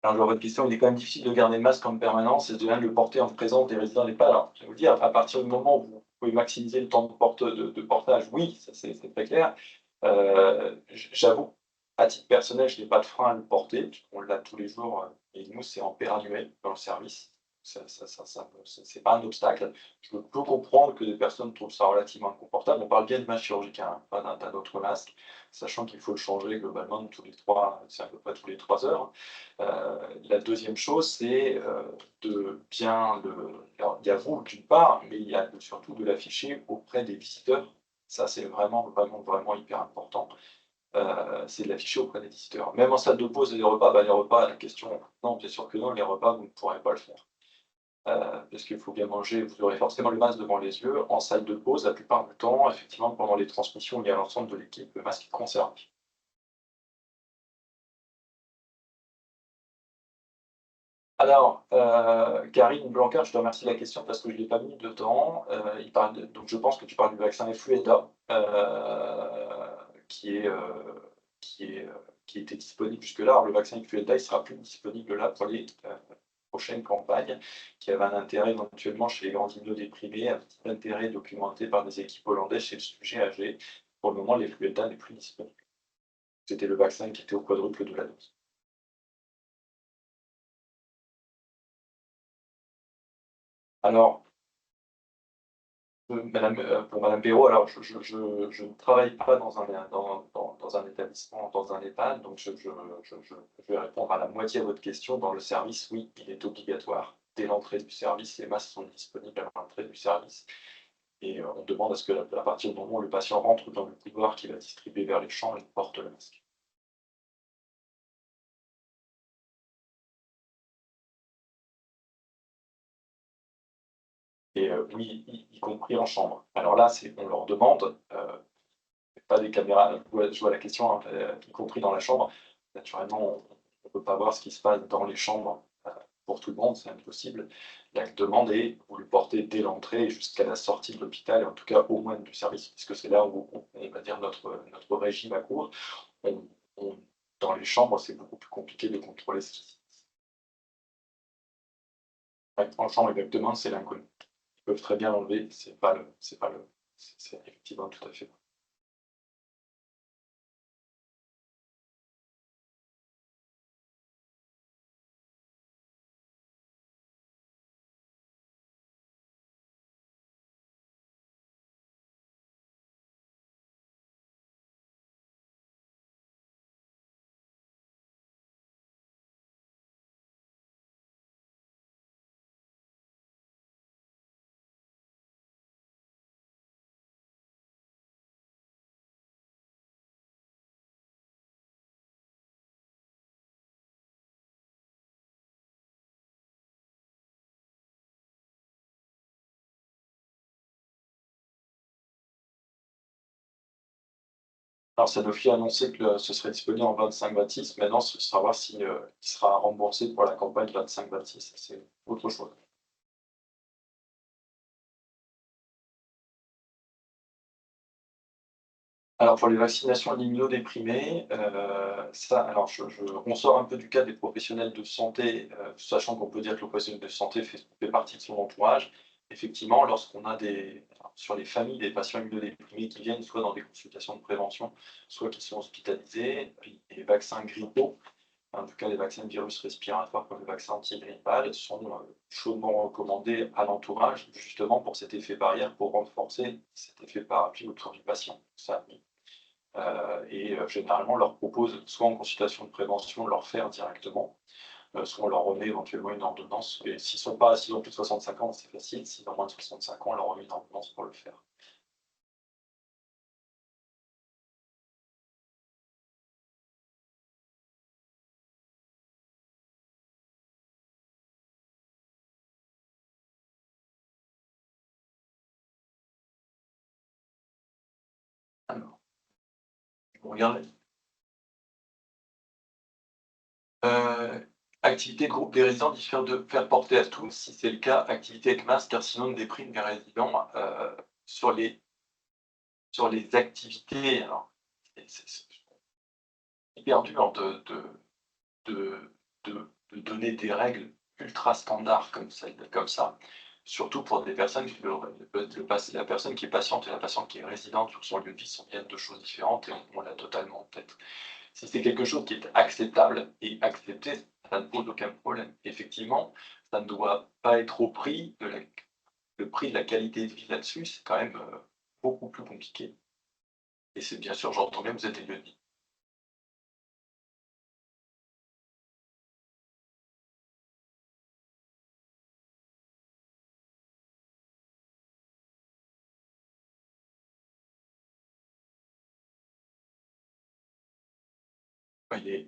Alors, je vois votre question, il est quand même difficile de garder le masque en permanence et de même le porter en présence des résidents d'EHPAD. Alors, je vais vous dire, à partir du moment où vous pouvez maximiser le temps de portage, oui, ça c'est très clair. J'avoue, à titre personnel, je n'ai pas de frein à le porter, on l'a tous les jours, et nous, c'est en paire annuel dans le service. C'est pas un obstacle. Je peux comprendre que des personnes trouvent ça relativement inconfortable. On parle bien de masque chirurgical, hein, pas d'un autre masque, sachant qu'il faut le changer globalement c'est à peu près tous les 3 heures. La deuxième chose, c'est de bien alors, il y a vous d'une part, mais il y a surtout de l'afficher auprès des visiteurs. Ça, c'est vraiment, vraiment, vraiment hyper important. C'est de l'afficher auprès des visiteurs. Même en salle de pause et des repas, bah, les repas, la question, non, bien sûr que non, les repas, vous ne pourrez pas le faire. parce qu'il faut bien manger, vous aurez forcément le masque devant les yeux. En salle de pause, la plupart du temps, effectivement, pendant les transmissions, il y a l'ensemble de l'équipe, le masque est conservé. Alors, Karine Blanquer, je te remercie de la question parce que je ne l'ai pas mis dedans. Donc je pense que tu parles du vaccin Influenza, qui est, qui était disponible jusque-là. Alors, le vaccin Influenza, il ne sera plus disponible là pour les prochaines campagnes, qui avaient un intérêt éventuellement chez les grands immunodéprimés, un petit intérêt documenté par des équipes hollandaises chez le sujet âgé. Pour le moment, l'influenza n'est plus disponible. C'était le vaccin qui était au quadruple de la dose. Alors, pour Madame Perrault, alors je ne travaille pas dans un établissement, dans un EHPAD, donc je vais répondre à la moitié à votre question. Dans le service, oui, il est obligatoire. Dès l'entrée du service, les masques sont disponibles à l'entrée du service. Et on demande à ce que, à partir du moment où le patient rentre dans le couloir qui va distribuer vers les chambres, il porte le masque. Et oui, y compris en chambre. Alors là, on leur demande, pas des caméras, je vois la question, hein, y compris dans la chambre. Naturellement, on ne peut pas voir ce qui se passe dans les chambres pour tout le monde, c'est impossible. La demande est, vous le portez dès l'entrée jusqu'à la sortie de l'hôpital, et en tout cas au moins du service, puisque c'est là où on va dire notre régime à court. Dans les chambres, c'est beaucoup plus compliqué de contrôler ce qui se passe. En chambre, exactement, c'est l'inconnu. Ils peuvent très bien l'enlever, c'est effectivement tout à fait. Alors Sanofi a annoncé que ce serait disponible en 25-26. Maintenant, ce sera voir s'il sera remboursé pour la campagne 25-26. C'est autre chose. Alors pour les vaccinations d'immunodéprimés, on sort un peu du cadre des professionnels de santé, sachant qu'on peut dire que le professionnel de santé fait partie de son entourage. Effectivement, lorsqu'on a sur les familles des patients immunodéprimés qui viennent soit dans des consultations de prévention, soit qui sont hospitalisés, les vaccins grippaux, en tout cas les vaccins de virus respiratoires comme le vaccin antigrippal, sont chaudement recommandés à l'entourage, justement pour cet effet barrière, pour renforcer cet effet parapluie autour du patient. Ça, généralement, on leur propose, soit en consultation de prévention, de leur faire directement, soit on leur remet éventuellement une ordonnance. Et s'ils ont plus de 65 ans, c'est facile. S'ils ont moins de 65 ans, on leur remet une ordonnance pour le faire. Alors, regardez. Activité de groupe des résidents diffère de faire porter à tous. Si c'est le cas, activité avec masque, car sinon on déprime les résidents sur les activités. Alors, c'est hyper dur de donner des règles ultra standards comme ça, surtout pour des personnes la personne qui est patiente et la patiente qui est résidente sur son lieu de vie sont bien deux choses différentes et on l'a totalement en tête. Si c'est quelque chose qui est acceptable et accepté, ça ne pose aucun problème. Effectivement, ça ne doit pas être au prix le prix de la qualité de vie là-dessus, c'est quand même beaucoup plus compliqué. Et c'est bien sûr, j'entends bien, vous êtes des lieux de vie.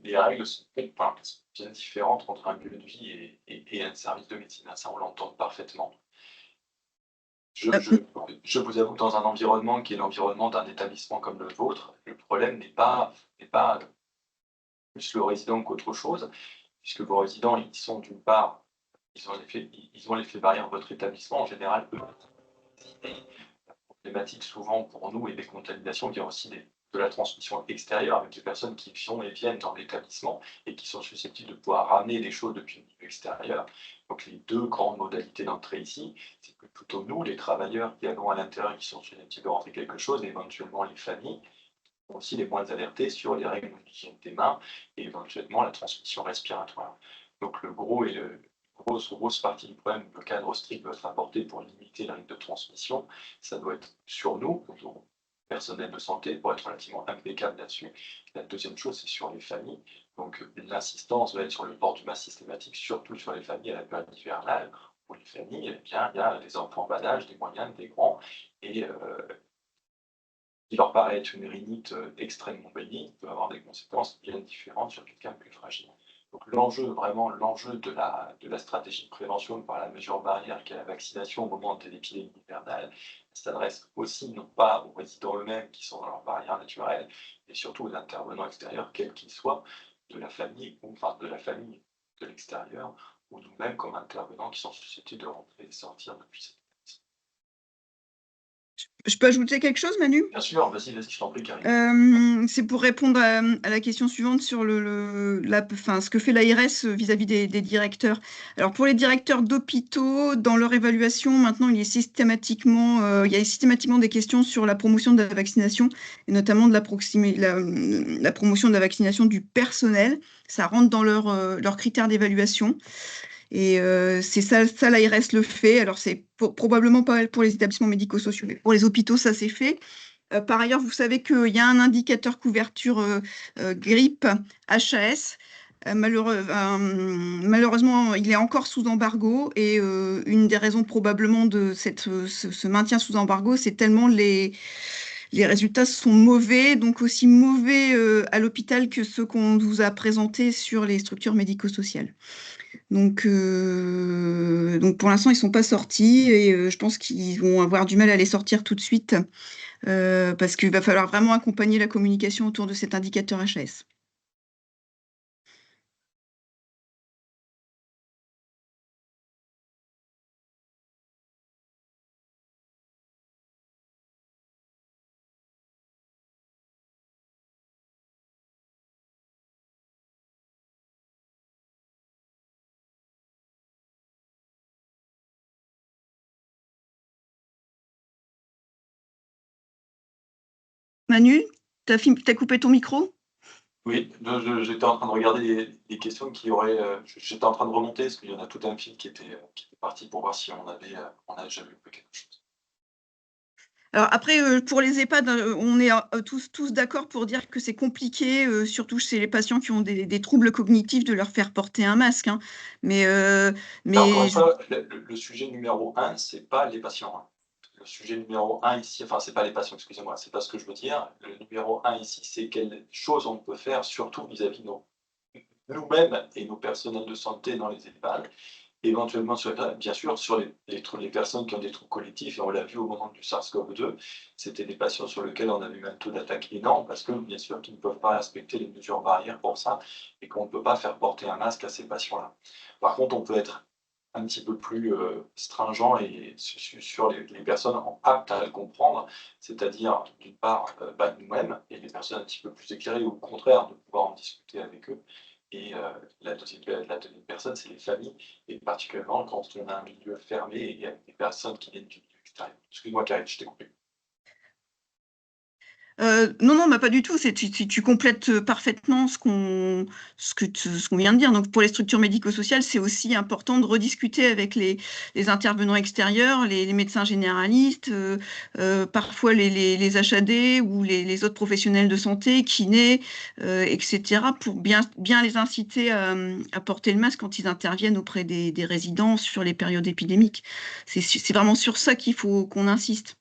Les règles sont bien différentes entre un lieu de vie et un service de médecine. Ça, on l'entend parfaitement. Je vous avoue que dans un environnement qui est l'environnement d'un établissement comme le vôtre, le problème n'est pas plus le résident qu'autre chose, puisque vos résidents, ils sont d'une part, ils ont l'effet barrière de votre établissement. En général, eux, la problématique souvent pour nous et des contaminations vient aussi de la transmission extérieure avec les personnes qui sont et viennent dans l'établissement et qui sont susceptibles de pouvoir ramener des choses depuis le milieu extérieur. Donc les deux grandes modalités d'entrée ici, c'est que plutôt nous, les travailleurs qui allons à l'intérieur, qui sont susceptibles de rentrer quelque chose, et éventuellement les familles, sont aussi les moins alertés sur les règles d'hygiène des mains et éventuellement la transmission respiratoire. Donc le gros et le grosse partie du problème, le cadre strict doit être apporté pour limiter le risque de transmission. Ça doit être sur nous, nos personnel de santé, pour être relativement impeccable là-dessus. La deuxième chose, c'est sur les familles. Donc l'insistance va être sur le port du masque systématique, surtout sur les familles à la période hivernale, où les familles, eh bien, il y a des enfants en bas âge, des moyennes, des grands, et qui leur paraît être une rhinite extrêmement bénigne, peut avoir des conséquences bien différentes sur quelqu'un plus fragile. Donc l'enjeu, vraiment l'enjeu de la stratégie de prévention par la mesure barrière qui est la vaccination au moment de l'épidémie hivernale, s'adresse aussi non pas aux résidents eux-mêmes qui sont dans leur barrière naturelle, mais surtout aux intervenants extérieurs, quels qu'ils soient, de la famille, ou enfin de la famille de l'extérieur, ou nous-mêmes comme intervenants qui sont susceptibles de rentrer et sortir depuis cette. Je peux ajouter quelque chose, Manu? Bien sûr, vas-y, je t'en prie, Karine. C'est pour répondre à la question suivante sur ce que fait l'ARS vis-à-vis des directeurs. Alors pour les directeurs d'hôpitaux, dans leur évaluation, maintenant, il y a systématiquement des questions sur la promotion de la vaccination, et notamment de la promotion de la vaccination du personnel. Ça rentre dans leurs critères d'évaluation. Et c'est ça, l'ARS le fait. Alors, c'est probablement pas pour les établissements médico-sociaux, mais pour les hôpitaux, ça s'est fait. Par ailleurs, vous savez qu'il y a un indicateur couverture grippe HAS. Malheureusement, il est encore sous embargo et une des raisons probablement de ce maintien sous embargo, c'est tellement les résultats sont mauvais, donc aussi mauvais à l'hôpital que ceux qu'on vous a présentés sur les structures médico-sociales. Donc pour l'instant, ils ne sont pas sortis et je pense qu'ils vont avoir du mal à les sortir tout de suite parce qu'il va falloir vraiment accompagner la communication autour de cet indicateur HAS. Manu, t'as coupé ton micro? Oui, j'étais en train de regarder les questions qui auraient. J'étais en train de remonter parce qu'il y en a tout un fil qui était parti pour voir si on avait jamais vu quelque chose. Alors après, pour les EHPAD, on est tous d'accord pour dire que c'est compliqué, surtout chez les patients qui ont des troubles cognitifs, de leur faire porter un masque. Hein. Mais Encore une fois, le sujet numéro 1, c'est pas les patients. Hein. Le sujet numéro 1 ici, enfin, c'est pas les patients, excusez-moi, c'est pas ce que je veux dire. Le numéro 1 ici, c'est quelles choses on peut faire, surtout vis-à-vis de nous-mêmes et nos personnels de santé dans les EHPAD. Éventuellement, bien sûr, sur les personnes qui ont des troubles collectifs, et on l'a vu au moment du SARS-CoV-2, c'était des patients sur lesquels on avait eu un taux d'attaque énorme, parce que, bien sûr, qu'ils ne peuvent pas respecter les mesures barrières pour ça, et qu'on ne peut pas faire porter un masque à ces patients-là. Par contre, on peut être un petit peu plus stringent et sur les personnes aptes à le comprendre, c'est-à-dire, d'une part, nous-mêmes, et les personnes un petit peu plus éclairées, ou au contraire, de pouvoir en discuter avec eux. Et la deuxième personne, c'est les familles, et particulièrement quand on a un milieu fermé et avec des personnes qui viennent du milieu extérieur. Excuse-moi, Karine, je t'ai coupé. Non, pas du tout. Tu complètes parfaitement ce qu'on vient de dire. Donc, pour les structures médico-sociales, c'est aussi important de rediscuter avec les intervenants extérieurs, les médecins généralistes, parfois les HAD ou les autres professionnels de santé, kinés, etc., pour bien les inciter à porter le masque quand ils interviennent auprès des résidents sur les périodes épidémiques. C'est vraiment sur ça qu'il faut qu'on insiste.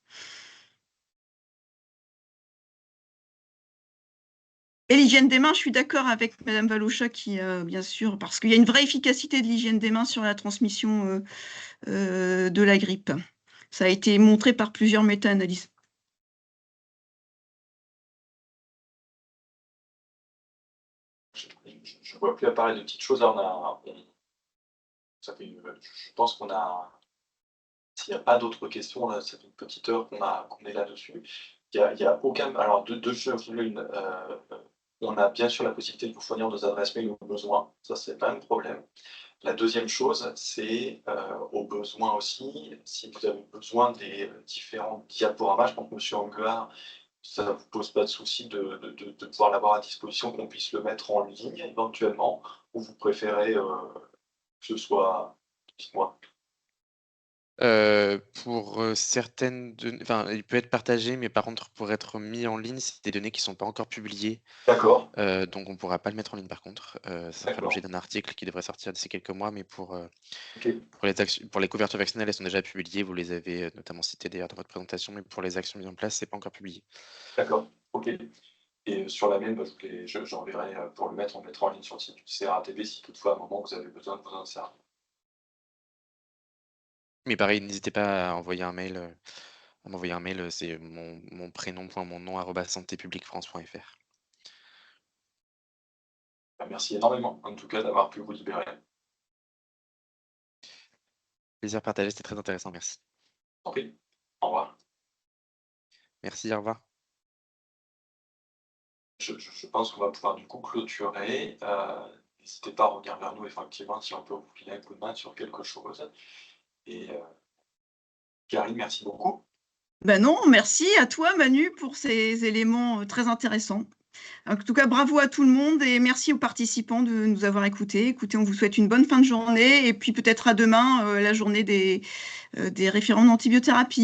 Et l'hygiène des mains, je suis d'accord avec Madame Valocha qui, bien sûr, parce qu'il y a une vraie efficacité de l'hygiène des mains sur la transmission de la grippe. Ça a été montré par plusieurs méta-analyses. Je vois plus apparaître de petites choses. Là, je pense qu'on a. S'il n'y a pas d'autres questions, là, c'est une petite heure qu'on est là-dessus. Il y a aucun. Alors, deux choses l'une. On a bien sûr la possibilité de vous fournir nos adresses mail au besoin. Ça, c'est pas un problème. La deuxième chose, c'est au besoin aussi, si vous avez besoin des différents diaporamas, je pense que M. Anguard, ça ne vous pose pas de souci de pouvoir l'avoir à disposition, qu'on puisse le mettre en ligne éventuellement, ou vous préférez que ce soit. Dites-moi. Pour certaines données, enfin, il peut être partagé, mais par contre, pour être mis en ligne, c'est des données qui ne sont pas encore publiées. D'accord. Donc, on ne pourra pas le mettre en ligne par contre. Ça fera l'objet d'un article qui devrait sortir d'ici quelques mois, mais pour les couvertures vaccinales, elles sont déjà publiées. Vous les avez notamment citées d'ailleurs dans votre présentation, mais pour les actions mises en place, ce n'est pas encore publié. D'accord, ok. Et sur la même, j'enverrai pour le mettre, on le mettra en ligne sur le site du CRATB si toutefois à un moment vous avez besoin de vous en servir. Mais pareil, n'hésitez pas à envoyer un mail. À m'envoyer un mail, c'est mon prénom.mon nom @santépubliquefrance.fr. Merci énormément, en tout cas, d'avoir pu vous libérer. Plaisir partagé, c'était très intéressant, merci. Ok, au revoir. Merci, au revoir. Je pense qu'on va pouvoir du coup clôturer. N'hésitez pas à revenir vers nous, effectivement, si on peut vous filer un coup de main sur quelque chose. Et Karine, merci beaucoup. Ben non, merci à toi Manu pour ces éléments très intéressants. En tout cas, bravo à tout le monde et merci aux participants de nous avoir écoutés. Écoutez, on vous souhaite une bonne fin de journée et puis peut-être à demain, la journée des référents d'antibiothérapie.